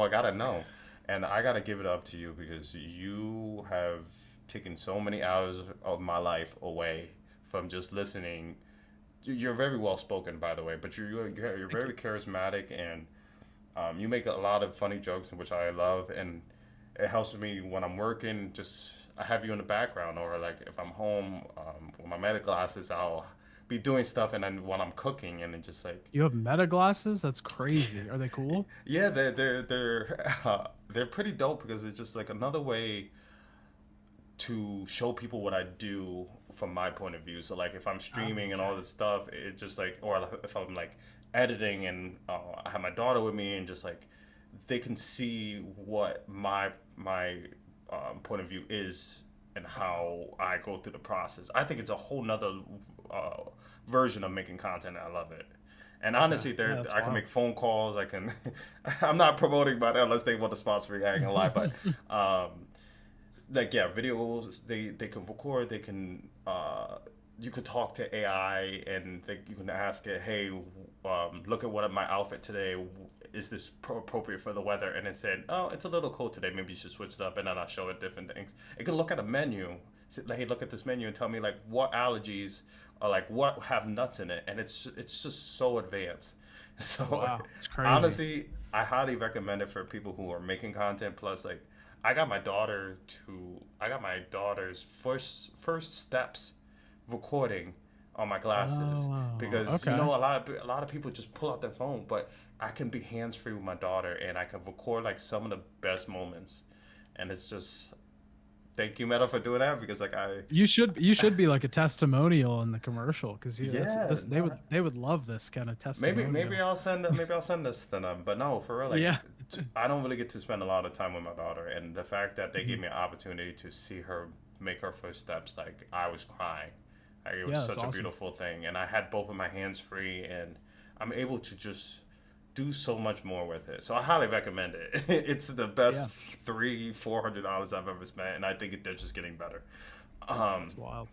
gotta know, and I gotta give it up to you because you have taken so many hours of my life away from just listening. You're very well spoken, by the way, but you're Thank very you. charismatic and you make a lot of funny jokes, which I love, and it helps me when I'm working. Just I have you in the background, or like if I'm home with my meta glasses, I'll be doing stuff, and then when I'm cooking, and it just like You have meta glasses? That's crazy. Are they cool? yeah, they're pretty dope because it's just like another way to show people what I do from my point of view. So like if I'm Oh, streaming and all okay. this stuff, it just like or if I'm like editing and I have my daughter with me and just like they can see what my point of view is and how I go through the process. I think it's a whole nother uh, version of making content. And I love it. And Okay. honestly, Yeah, there that's I can wild. make phone calls. I can. I'm not promoting, but unless they want to sponsor me, I ain't gonna lie. But like yeah, videos they can record, they can you could talk to AI and you can ask it, hey, look at what my outfit today. Is this appropriate for the weather? And it said, oh, it's a little cold today. Maybe you should switch it up. And then I'll show it different things. It can look at a menu. Say, like, hey, look at this menu and tell me like what allergies or like what have nuts in it. And it's just so advanced. So Wow, it's crazy. honestly, I highly recommend it for people who are making content. Plus, like I got my daughter's first steps recording on my glasses Oh, because you okay. know a lot of people just pull out their phone, but I can be hands free with my daughter and I can record like some of the best moments, and it's just thank you Meta for doing that because like I You should be like a testimonial in the commercial because yeah, that's yeah this no they would love this kind of maybe testimonial. maybe I'll send this to them, but no for real like Yeah. I don't really get to spend a lot of time with my daughter, and the fact that they gave Mhm. me an opportunity to see her make her first steps, like I was crying. Like, it was Yeah, that's such a awesome. beautiful thing, and I had both of my hands free, and I'm able to just do so much more with it. So I highly recommend it. It's the Yeah, best $300-400 I've ever spent, and I think they're just getting better. that's Um, wild.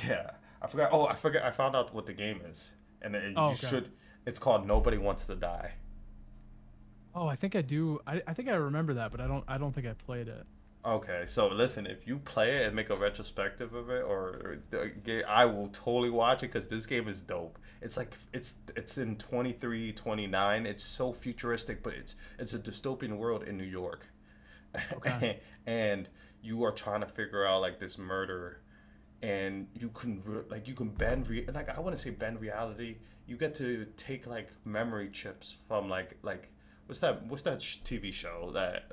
yeah, I forgot. Oh, I forgot. I found out what the game is, and Oh, you okay. should. It's called Nobody Wants to Die. Oh, I think I do. I think I remember that, but I don't think I played it. Okay, so listen, if you play it and make a retrospective of it, or the game, I will totally watch it because this game is dope. It's like it's in 2329. It's so futuristic, but it's a dystopian world in New York, Okay. and you are trying to figure out like this murder, and like you can like I want to say bend reality. You get to take like memory chips from like what's that TV show that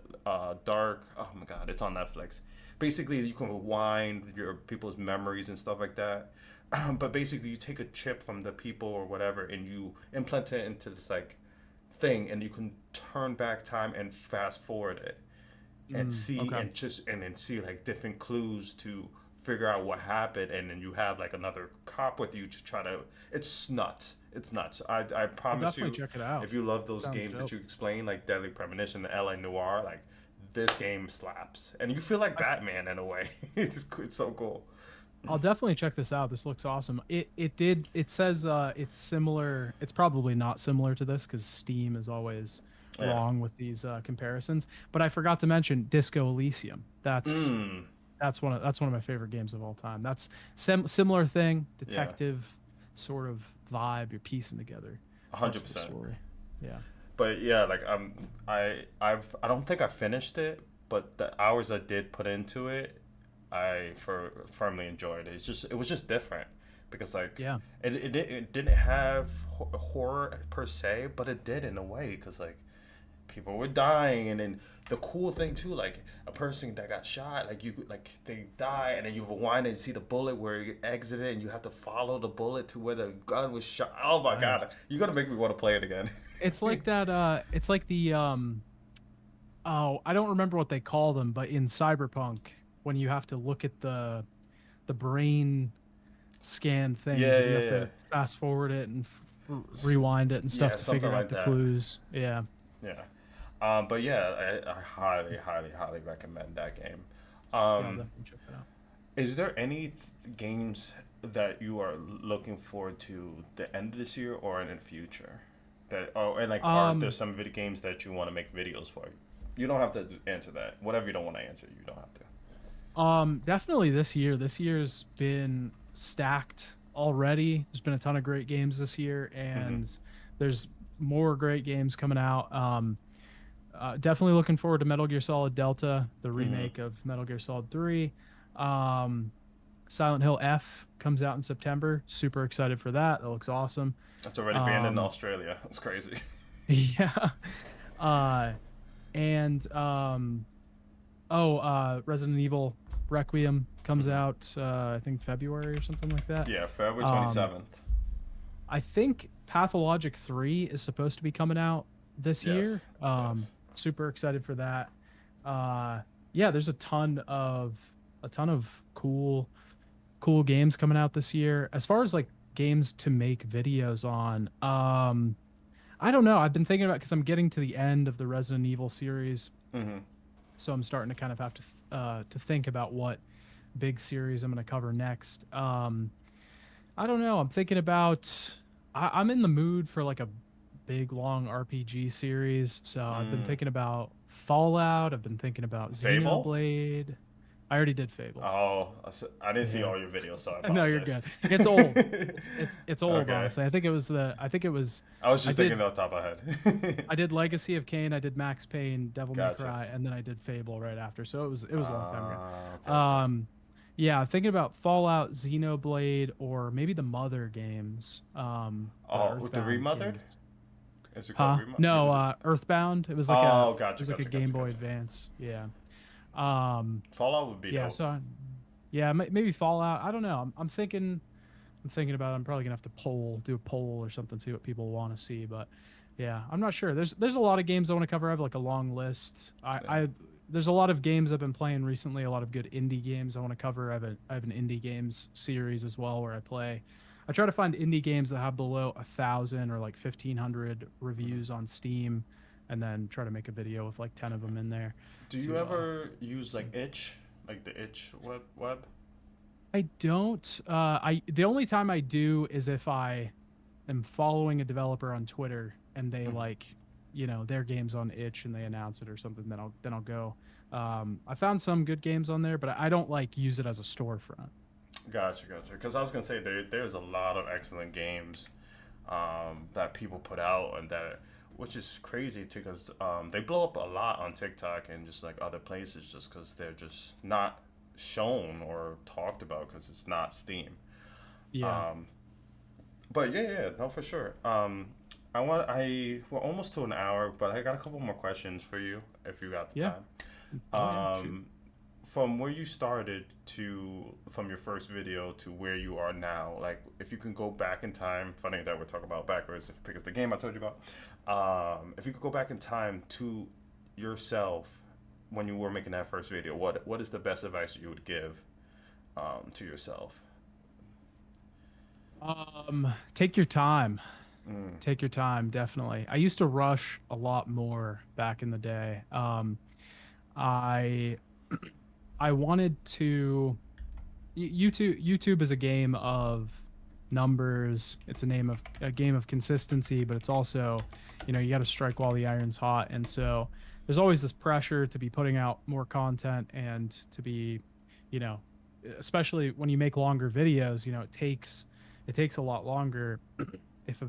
dark, oh my god, it's on Netflix. Basically you can rewind your people's memories and stuff like that. But basically you take a chip from the people or whatever and you implant it into this like thing, and you can turn back time and fast forward it and see Okay. and just and then see like different clues to figure out what happened, and then you have like another cop with you to try to it's nuts. I I'll promise definitely you, check it out. if you love those Sounds games that dope. you explain like Deadly Premonition and LA Noir, like this game slaps and you feel like I Batman in a way. It's so cool. I'll definitely check this out. This looks awesome. It says it's similar. It's probably not similar to this because Steam is always Yeah. wrong with these comparisons. But I forgot to mention Disco Elysium. Mm. That's one of my favorite games of all time. That's similar thing, Yeah. detective sort of vibe. You're piecing together parts of the 100%. story. Yeah. But yeah, like I don't think I finished it, but the hours I did put into it, firmly enjoyed it. It was just different because like Yeah. it didn't have horror per se, but it did in a way because like people were dying, and then the cool thing too, like a person that got shot, like you like they die, and then you rewind and see the bullet where it exited, and you have to follow the bullet to where the gun was shot. Oh my god, Nice. you're gonna make me want to play it again. It's like that. It's like the oh, I don't remember what they call them, but in Cyberpunk, when you have to look at the brain scan things, Yeah, and you yeah, have yeah. to fast forward it and rewind it and stuff Yeah, to something figure like out the that. clues. Yeah, Yeah. But yeah, I highly, highly, highly recommend that game. yeah, I'll Um, definitely check that out. is there any games that you are looking forward to the end of this year or in the future? That oh, and like, are there Um, some video games that you want to make videos for? You don't have to answer that. Whatever you don't want to answer, you don't have to. Definitely this year. This year's been stacked already. There's been a ton of great games this year, Mm-hmm. and there's more great games coming out. Definitely looking forward to Metal Gear Solid Delta, the Mm-hmm. remake of Metal Gear Solid 3. Um, Silent Hill F comes out in September. Super excited for that. That looks awesome. That's already banned in Um, Australia. It's crazy. yeah. Uh, and Resident Evil Requiem comes Mm-hmm. out I think February or something like that. Yeah, February twenty Um, seventh. I think Pathologic 3 is supposed to be coming out this year. Yes. Yes. Super excited for that. Yeah, there's a ton of cool games coming out this year. As far as like games to make videos on, I don't know. I've been thinking about because I'm getting to the end of the Resident Evil series, Mm-hmm. so I'm starting to kind of have to think about what big series I'm going to cover next. I don't know. I'm thinking about. I'm in the mood for like a big long RPG series. So I've been Mm. thinking about Fallout. I've been thinking about Fable. Xenoblade. I already did Fable. Oh, I didn't see Yeah. all your videos, so I No, you're apologize. good. It's old. It's old, Okay. honestly. I think it was I was I just thinking did off the top of my head. I did Legacy of Kain, I did Max Payne, Devil May Gotcha. Cry, and then I did Fable right after. So it was a long time ago. Okay, okay. Yeah, I'm thinking about Fallout, Xenoblade, or maybe the Mother games. The Oh, with the Earthbound remothered? games. Is it called Huh? Remothered? No, Was it? Earthbound. It was like Oh, it gotcha, was like a gotcha, Game gotcha, Boy gotcha. Advance. Yeah. Um Fallout would be yeah, dope. so yeah, maybe Fallout. I don't know. I'm thinking about it. I'm probably gonna have to do a poll or something, see what people want to see. But yeah, I'm not sure. There's a lot of games I want to cover. I have like a long list. Yeah. There's a lot of games I've been playing recently. A lot of good indie games I want to cover. I have an indie games series as well where I play. I try to find indie games that have below 1,000 or like 1,500 Mhm. reviews on Steam, and then try to make a video with like 10 of them in there. Do you To ever use see. like itch, like the itch web? I don't. I The only time I do is if I am following a developer on Twitter and they Mhm. like, their games on itch and they announce it or something. Then I'll go. I found some good games on there, but I don't like use it as a storefront. Gotcha, gotcha. Because I was gonna say there's a lot of excellent games that people put out, and that which is crazy too, because they blow up a lot on TikTok and just like other places, just because they're just not shown or talked about because it's not Steam. Yeah. Um, but yeah, yeah, no, for sure. We're almost to an hour, but I got a couple more questions for you if you got the Yeah. time. Oh yeah. Shoot. From where you started from your first video to where you are now, like if you can go back in time, funny that we're talking about backwards, because the game I told you about, if you could go back in time to yourself when you were making that first video, what is the best advice you would give to yourself? Take your time. Mm, Take your time, definitely. I used to rush a lot more back in the day. I I wanted to YouTube is a game of numbers. It's a game of consistency, but it's also, you got to strike while the iron's hot. And so there's always this pressure to be putting out more content and to be, you know, especially when you make longer videos, it takes a lot longer if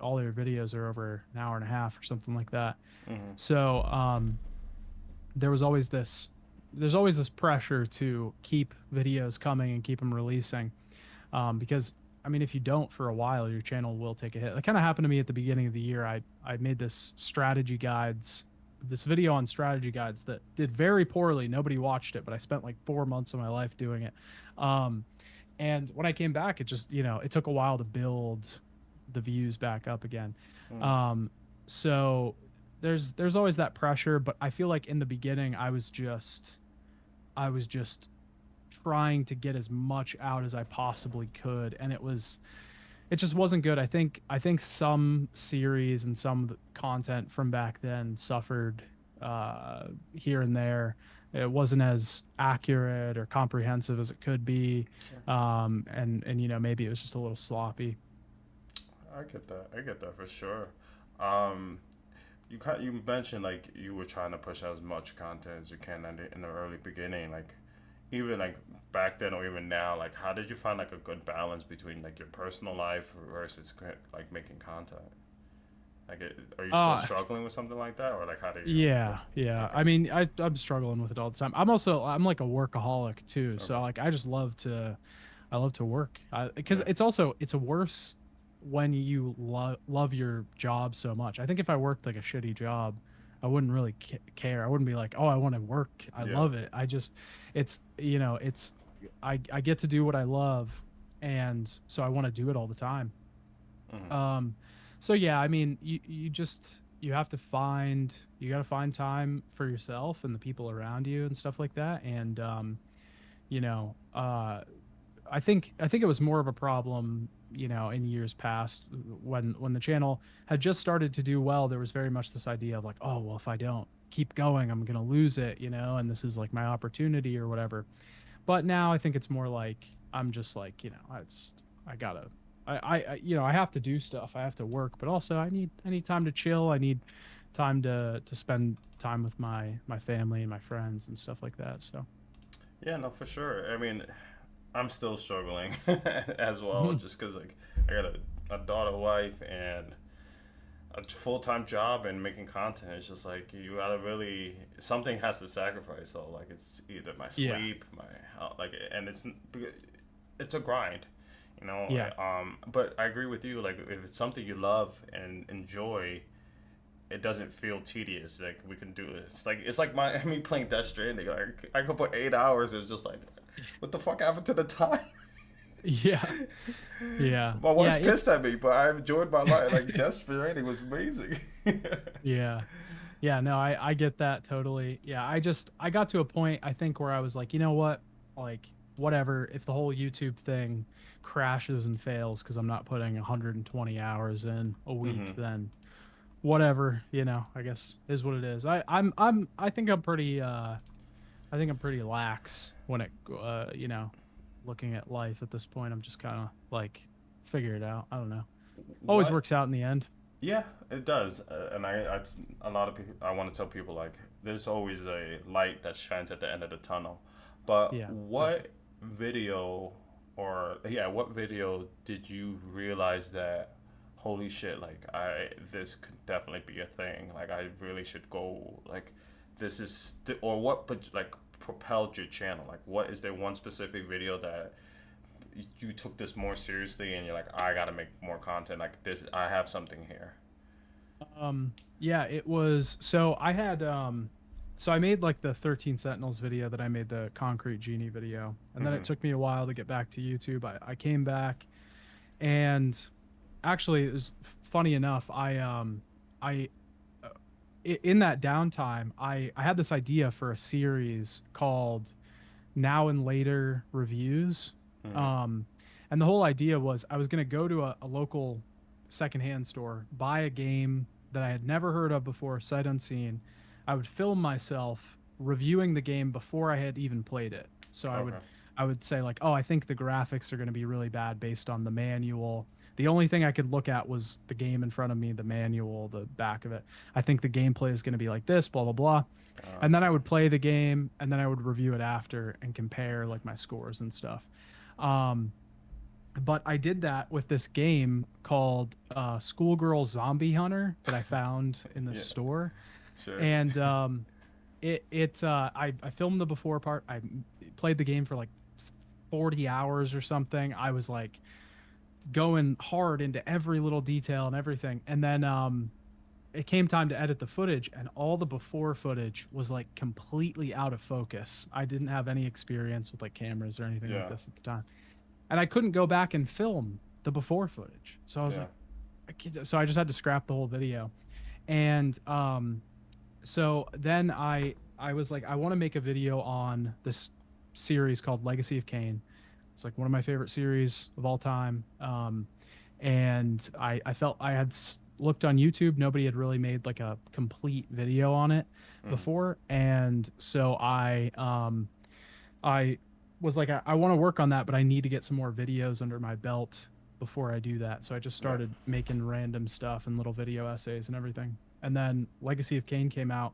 all your videos are over an hour and a half or something like that. mm-hmm. So there was always this there's always this pressure to keep videos coming and keep them releasing, because I mean, if you don't for a while, your channel will take a hit. That kind of happened to me at the beginning of the year. I made this strategy guides this video on strategy guides that did very poorly. Nobody watched it, but I spent like 4 months of my life doing it. Um, and when I came back, it just, it took a while to build the views back up again. Mm. Um, so there's always that pressure, but I feel like in the beginning I was just trying to get as much out as I possibly could, and it just wasn't good. I think some series and some of the content from back then suffered here and there. It wasn't as accurate or comprehensive as it could be, Sure. and maybe it was just a little sloppy. I get that. I get that for sure. Um, you mentioned like you were trying to push out as much content as you can in the early beginning. Like even like back then or even now, like how did you find like a good balance between like your personal life versus like making content? Like, are you still Uh, struggling with something like that, or like how do you? yeah, yeah. Okay. I mean, I'm struggling with it all the time. I'm like a workaholic too, so Okay. like I love to work because Yeah. it's a worse when you love your job so much. I think if I worked like a shitty job, I wouldn't really care. I wouldn't be like, oh, I want to work. I Yeah. love it. It's I get to do what I love, and so I want to do it all the time. Mm-hmm. Um, so yeah, I mean, you have to you got to find time for yourself and the people around you and stuff like that, and you know, uh I think it was more of a problem, in years past when the channel had just started to do well. There was very much this idea of like, oh, well, if I don't keep going, I'm gonna lose it, and this is like my opportunity or whatever. But now I think it's more like I'm just like, I gotta I have to do stuff. I have to work, but also I need time to chill. I need time to spend time with my family and my friends and stuff like that. So Yeah. No, for sure. I mean, I'm still struggling as well, mhm. just because like I got a daughter, wife, and a full time job, and making content. It's just like you gotta really something has to sacrifice. So like it's either my Yeah. sleep, my health, like, and it's a grind, you know. Yeah. But I agree with you. Like if it's something you love and enjoy, it doesn't feel tedious. Like we can do it. It's like my me playing Death Stranding. Like I could put 8 hours. It's just like, what the fuck happened to the time? Yeah. Yeah. My Yeah, wife's pissed it's at me, but I enjoyed my life. Like Death Stranding was amazing. yeah. Yeah, no, I get that totally. Yeah, I got to a point I think where I was like, you know what? Like whatever, if the whole YouTube thing crashes and fails cuz I'm not putting 120 hours in a week, Hmm. then whatever, I guess is what it is. I think I'm pretty lax when it looking at life at this point. I'm just kind of like figure it out. I don't know. Always What? works out in the end. Yeah, it does. And a lot of people. I want to tell people like there's always a light that shines at the end of the tunnel. But Yeah, what definitely. video, or yeah, what video did you realize that, holy shit, like this could definitely be a thing. Like I really should go. Like this is or what, but like propelled your channel. Like what is there one specific video that you took this more seriously and you're like, I gotta make more content like this. I have something here. Yeah, it was so I made like the 13 Sentinels video that I made the Concrete Genie video. And then Mm-hmm. it took me a while to get back to YouTube. I came back and actually it was funny enough, I in that downtime, I had this idea for a series called Now and Later Reviews. Mm-hmm. Um, and the whole idea was I was going to go to a local secondhand store, buy a game that I had never heard of before, sight unseen. I would film myself reviewing the game before I had even played it. So Okay. I would say like, oh, I think the graphics are going to be really bad based on the manual. The only thing I could look at was the game in front of me, the manual, the back of it. I think the gameplay is going to be like this, blah blah blah. And then I Sure. would play the game and then I would review it after and compare like my scores and stuff. Um, but I did that with this game called Schoolgirl Zombie Hunter that I found in the Yeah. store, Sure. and I filmed the before part. I played the game for like 40 hours or something. I was like going hard into every little detail and everything, and then it came time to edit the footage, and all the before footage was like completely out of focus. I didn't have any experience with like cameras or anything like Yeah. this at the time, and I couldn't go back and film the before footage. So I was Yeah. like, so I just had to scrap the whole video. And so then I was like, I want to make a video on this series called Legacy of Kain. It's like one of my favorite series of all time. And I felt I had looked on YouTube. Nobody had really made like a complete video on it Mm. before, and so I was like, I want to work on that, but I need to get some more videos under my belt before I do that. So I just Yeah. started making random stuff and little video essays and everything. And then Legacy of Kain came out.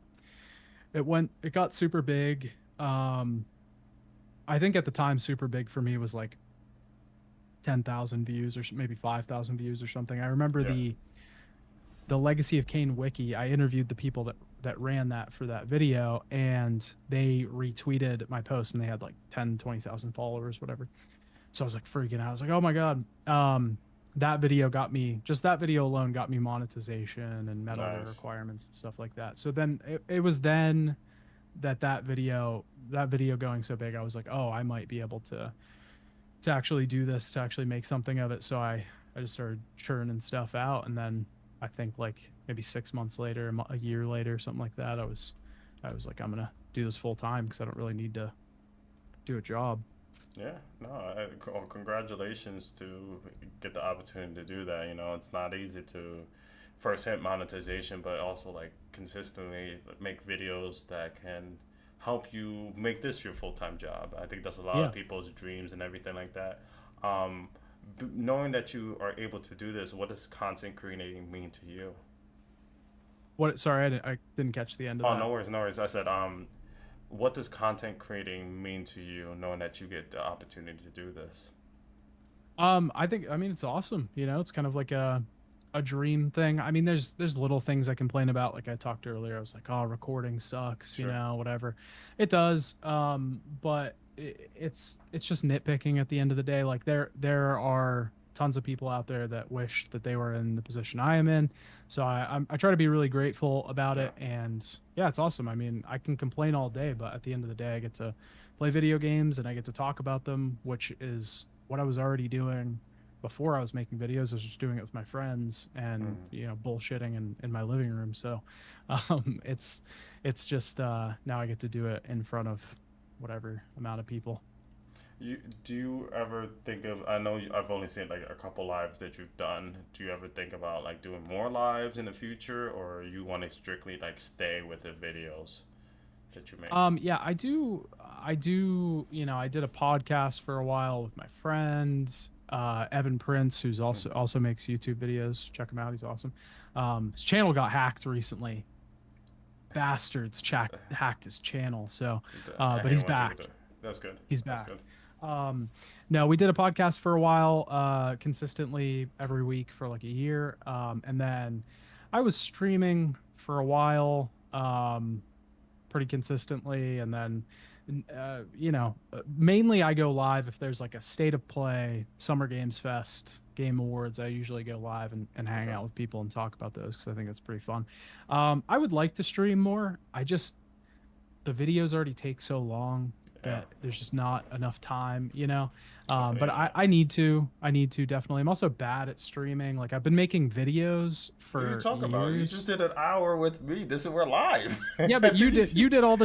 It got super big. I think at the time, super big for me was like 10,000 views or maybe 5,000 views or something. I remember Yeah. the Legacy of Kain wiki. I interviewed the people that ran that for that video, and they retweeted my post, and they had like 10, 20,000 followers, whatever. So I was like freaking out. I was like, oh my God. That video got me, just that video alone got me monetization and met all the Nice. requirements and stuff like that. So then it was then that video going so big, I was like, oh, I might be able to actually do this, to actually make something of it. So I just started churning stuff out, and then I think like maybe 6 months later, a year later, something like that, I was like, I'm gonna do this full time because I don't really need to do a job. Yeah, no, congratulations to get the opportunity to do that. You know, it's not easy to first hit monetization, but also like consistently make videos that can help you make this your full time job. I think that's a lot of Yeah. people's dreams and everything like that. Um, Knowing that you are able to do this, what does content creating mean to you? What? Sorry, I didn't catch the end of Oh, that. no worries, no worries. I said, what does content creating mean to you, knowing that you get the opportunity to do this? I mean, it's awesome. It's kind of like a dream thing. I mean, there's little things I complain about, like I talked earlier. I was like, oh, recording sucks, Sure. whatever. It does. But it's just nitpicking at the end of the day. Like there are tons of people out there that wish that they were in the position I am in. So I try to be really grateful about Yeah. it, and yeah, it's awesome. I mean, I can complain all day, but at the end of the day, I get to play video games and I get to talk about them, which is what I was already doing before I was making videos. I was just doing it with my friends and Mm. bullshitting in my living room. So it's just now I get to do it in front of whatever amount of people. Do you ever think of? I know I've only seen like a couple lives that you've done. Do you ever think about like doing more lives in the future, or you want to strictly like stay with the videos that you make? Yeah, I do, I did a podcast for a while with my friend Evan Prince, who's Mm. also makes YouTube videos. Check him out, he's awesome. His channel got hacked recently. Bastards hacked his channel. So I but hate he's when people do. back. That's good. He's That's back. good. Um, no, we did a podcast for a while, consistently every week for like a year. And then I was streaming for a while, pretty consistently. And then, mainly I go live if there's like a state of play, Summer Games Fest, Game Awards. I usually go live and hang Okay. out with people and talk about those because I think that's pretty fun. I would like to stream more. The videos already take so long Yeah. that there's just not enough time, I feel but you on I, that. I need to I need to definitely. I'm also bad at streaming. Like I've been making videos What are you for talking about? You just years. did an hour with me. This is we're live. Yeah, but Did you see? you did all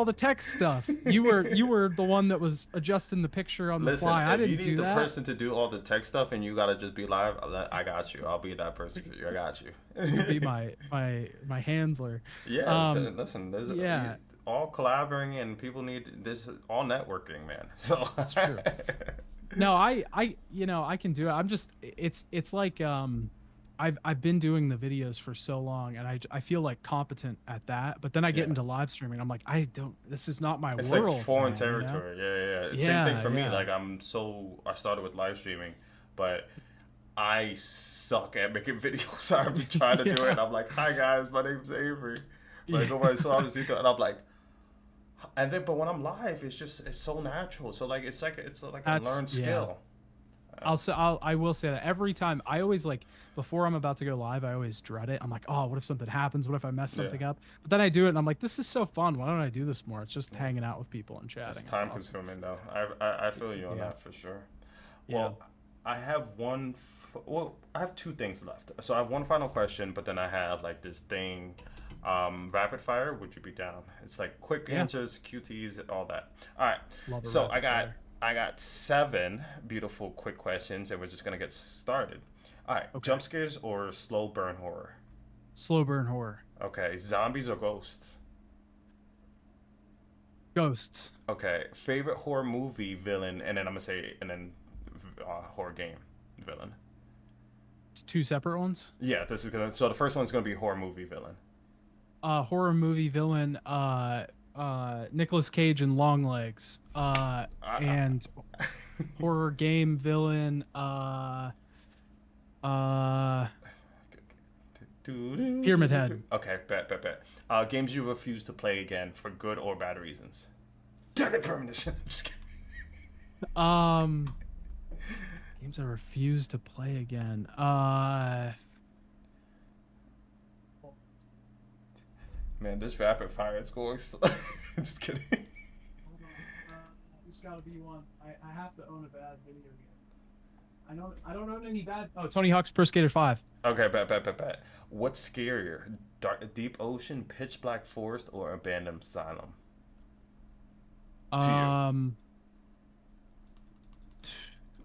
the tech stuff. You were the one that was adjusting the picture on the Listen, fly. I if you didn't need do the that. person to do all the tech stuff and you gotta just be live, I got you. I'll be that person for you. I got you. You'll be my handler. Yeah, listen, there's Yeah, all collaborating and people need this all networking, man. So that's true. No, I can do it. I'm just it's like I've been doing the videos for so long, and I feel like competent at that, but then I get yeah, into live streaming. I'm like, I don't, this is not my it's like world, foreign man. territory. Yeah, yeah, yeah. Same thing Yeah, for me. yeah. Like I started with live streaming, but I suck at making videos. I've been trying to do it. Yeah. And I'm like, hi guys, my name's Avery. Like, Yeah. nobody saw me, and I'm like, and then, but when I'm live, it's so natural. So like, it's like a That's learned yeah. skill. I will say that every time I always like before I'm about to go live, I always dread it. I'm like, oh, what if something happens? What if I mess Yeah. something up? But then I do it and I'm like, this is so fun. Why don't I do this more? It's just Yeah. hanging out with people and Just chatting. It's time awesome. consuming though. I feel you on Yeah. that for sure. Yeah. Well, I have well, I have two things left. So I have one final question, but then I have like this thing, rapid fire. Would you be down? It's like quick Yeah. answers, QTs, all that. All right. Love a So rapid fire. I got seven beautiful quick questions, and we're just gonna get started. All right. Okay. Jump scares or slow burn horror? Slow burn horror. Okay. Zombies or ghosts? Ghosts. Okay. Favorite horror movie villain, and then I'm gonna say, and then horror game villain. It's two separate ones. Yeah, this is gonna. So the first one's gonna be horror movie villain. Horror movie villain, Nicolas Cage and Longlegs. I, And horror game villain, uh, Pyramid Head. Okay, bet. Games you refuse to play again for good or bad reasons. Damn it, premonition. I'm just kidding. Um, Games I refuse to play again. Man, this rapid fire is going. Just kidding. Hold on. There's gotta be one. I have to own a bad video game. I don't own any bad. Oh, Tony Hawk's Pro Skater 5. Okay, bet. What's scarier, deep ocean, pitch black forest, or abandoned asylum? To you. Um,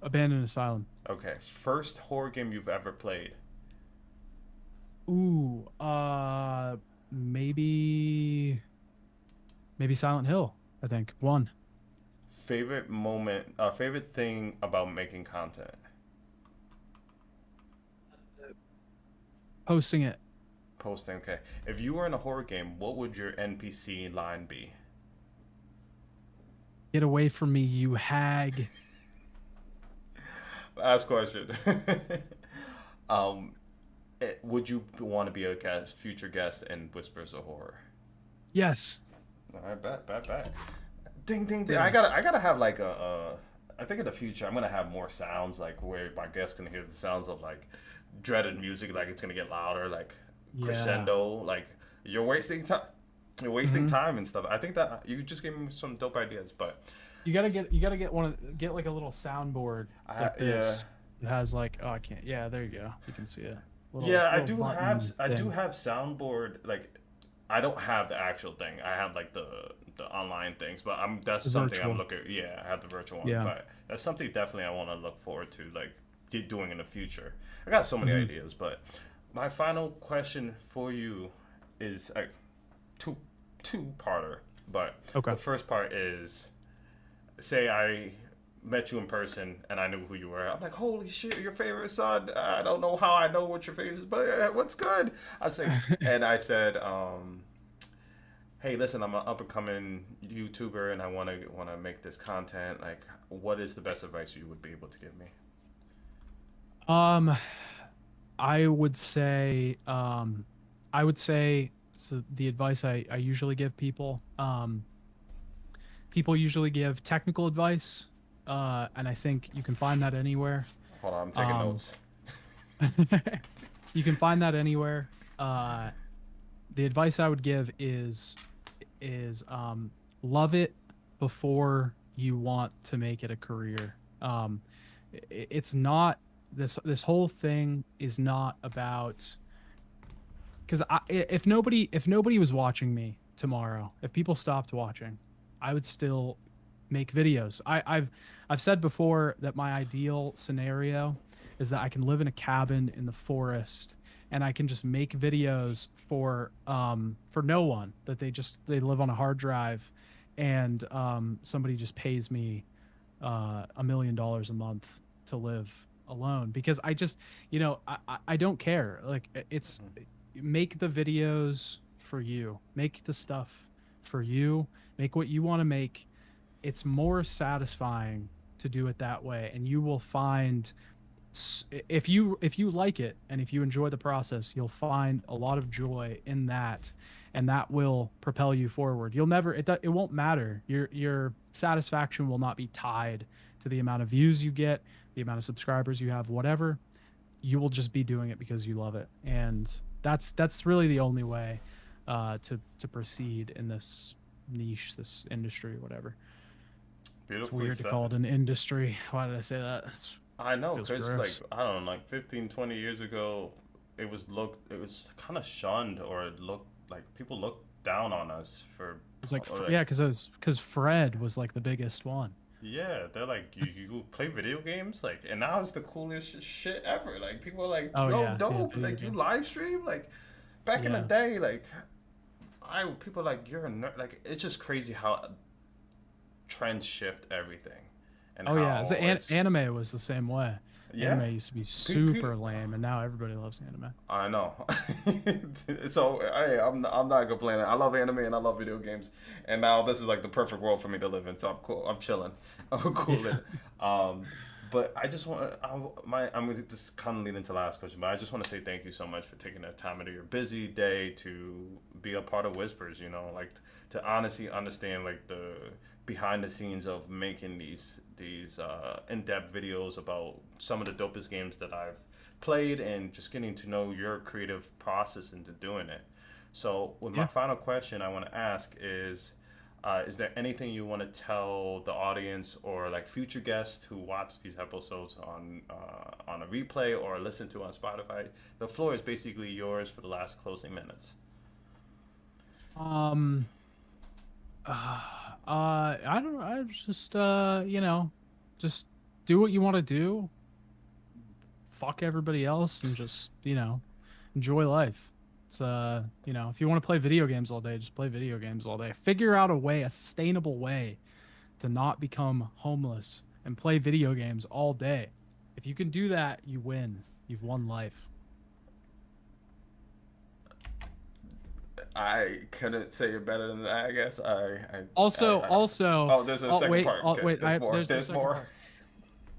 Abandoned Asylum. Okay, first horror game you've ever played. Ooh, maybe Silent Hill. I think one. Favorite moment, favorite thing about making content. Posting it. Posting. Okay. If you were in a horror game, what would your NPC line be? Get away from me, you hag. Last question. um, would you want to be a future guest in Whispers of Horror? Yes. All right, bet. Ding. Yeah. I gotta have like I think in the future I'm gonna have more sounds like where my guests can hear the sounds of like dreaded music, like it's gonna get louder, like Yeah. crescendo, like you're wasting time. You're wasting time and stuff. I think that you just gave me some dope ideas, but You gotta get get like a little soundboard like this. It has like, oh, I can't. Yeah, there you go. You can see it. Little button I do thing. have soundboard. Like I don't have the actual thing. I have like the online things, but that's The something virtual. I'm looking. Yeah, I have the virtual one, Yeah. but that's something definitely I want to look forward to, like doing in the future. I got so many Mhm. ideas, but my final question for you is like two parter. But Okay. the first part is, say I met you in person and I knew who you were. I'm like, holy shit, your favorite son. I don't know how I know what your face is, but what's good? I said, hey, listen, I'm an up and coming YouTuber and I wanna make this content. Like, what is the best advice you would be able to give me? Um, I would say, so the advice I usually give people, people usually give technical advice, and I think you can find that anywhere. Hold on, I'm taking Um, notes. You can find that anywhere. The advice I would give is love it before you want to make it a career. It's not this whole thing is not about because if nobody was watching me tomorrow, if people stopped watching, I would still make videos. I've said before that my ideal scenario is that I can live in a cabin in the forest and I can just make videos for no one, that they live on a hard drive and somebody just pays me $1 million a month to live alone because I just I don't care. Like it's make the videos for you, make the stuff for you, make what you want to make. It's more satisfying to do it that way, and you will find if you like it and if you enjoy the process, you'll find a lot of joy in that. and that will propel you forward. You'll never it won't matter. Your satisfaction will not be tied to the amount of views you get, the amount of subscribers you have, whatever. You will just be doing it because you love it, and that's really the only way to proceed in this niche, this industry, whatever. It's Beautifully weird to call said. it an industry. Why did I say that? I It know, feels cause like gross. I don't know, like 15, 20 years ago, it was kind of shunned, or it looked like people looked down on us for, It's like, or like, yeah, because Fred was like the biggest one. yeah, they're like, you play video games, like, and now it's the coolest shit ever. Like people are like, Oh yo, yeah, yeah, dope, video like you games. live stream, like back in the Yeah. day, like I people are like you're a nerd, like it's just crazy how trends shift everything, and Oh yeah. how it's Anime was the same way. yeah. Anime used to be Pe- pe- super lame, and now everybody loves anime. I know. So I'm not complaining. I love anime and I love video games, and now this is like the perfect world for me to live in. So I'm cool. I'm chilling. I'm cool in Yeah. it. But I just want I'm gonna just kind of lead into the last question, but I just want to say thank you so much for taking the time out of your busy day to be a part of Whispers. You know, like to honestly understand like the behind the scenes of making these in depth videos about some of the dopest games that I've played, and just getting to know your creative process into doing it. So, with my Yeah. final question, I want to ask is there anything you want to tell the audience or like future guests who watch these episodes on a replay or listen to on Spotify? The floor is basically yours for the last closing minutes. Um. I don't know. I just just do what you want to do. Fuck everybody else, and just enjoy life. It's if you want to play video games all day, just play video games all day. Figure out a way, a sustainable way to not become homeless and play video games all day. If you can do that, you win. You've won life. I couldn't say it better than that. I guess Also, I also, oh, there's a second part. Okay, wait. there's more. There's a There's second more. part.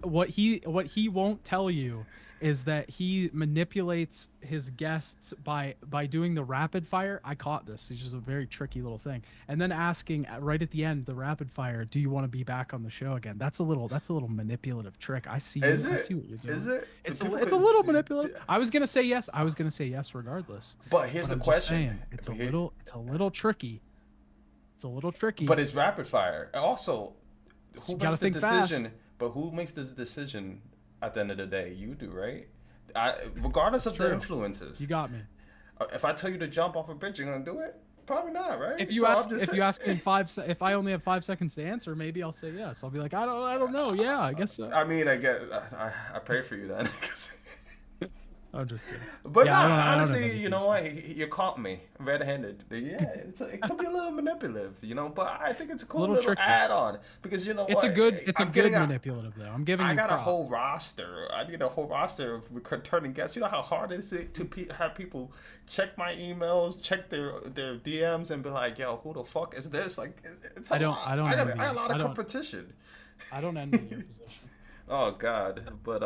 What he won't tell you is that he manipulates his guests by doing the rapid fire. I caught this. It's just a very tricky little thing, and then asking right at the end the rapid fire, "Do you want to be back on the show again?" That's a little manipulative trick. I see Is you. I it? see what you're Is doing. it? The It's people a little could. manipulative. I was gonna say yes. I was gonna say yes regardless, But here's but the I'm just question. saying But here, it's a little tricky. It's a little tricky. but it's rapid fire. And also, You who gotta makes the think fast. decision? But who makes the decision at the end of the day? You do, right? Regardless It's of the true. You influences. got me. If I tell you to jump off a bridge, you're gonna do it? Probably not, right? If you So I'm ask just if you ask me saying. in if I only have 5 seconds to answer, maybe I'll say yes. I'll be like, I don't know. Yeah, I guess so. I mean, I get. I pray for you then. 'Cause I'm just kidding. But Yeah, nah, I don't have honestly, you anything to know say. what? You caught me red-handed. Yeah, it could be a little manipulative, you know. But I think it's a A cool little little tricky. add-on because you know It's a what? good it's a I'm getting good a. manipulative though. I'm giving I you got a props. whole roster. I need a whole roster of returning guests. You know how hard is it to have people check my emails, check their DMs, and be like, "Yo, who the fuck is this?" Like, it's a lot. I don't I envy got a you. lot of competition. I don't envy your position. Oh God, but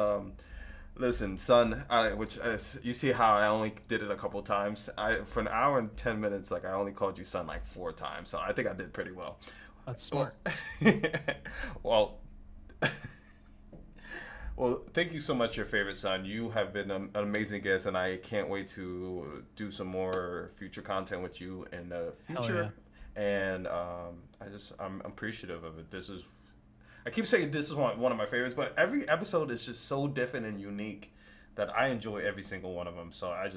listen, son. Which you see how I only did it a couple times. I for an hour and 10 minutes, like I only called you son like 4 times. So I think I did pretty well. That's Well, smart. well, well. Thank you so much, your favorite son. You have been an amazing guest, and I can't wait to do some more future content with you in the Hell yeah. future. And I'm appreciative of it. I keep saying this is one of my favorites, but every episode is just so different and unique that I enjoy every single one of them. So I'm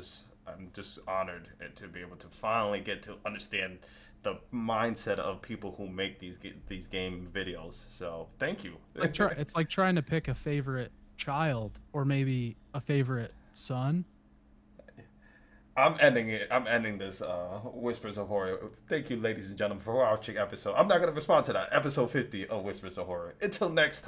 just honored to be able to finally get to understand the mindset of people who make these game videos. So thank you. It's like trying to pick a favorite child or maybe a favorite son. I'm ending it. I'm ending this Whispers of Horror. Thank you, ladies and gentlemen, for watching episode. I'm not gonna respond to that. Episode 50 of Whispers of Horror. Until next time.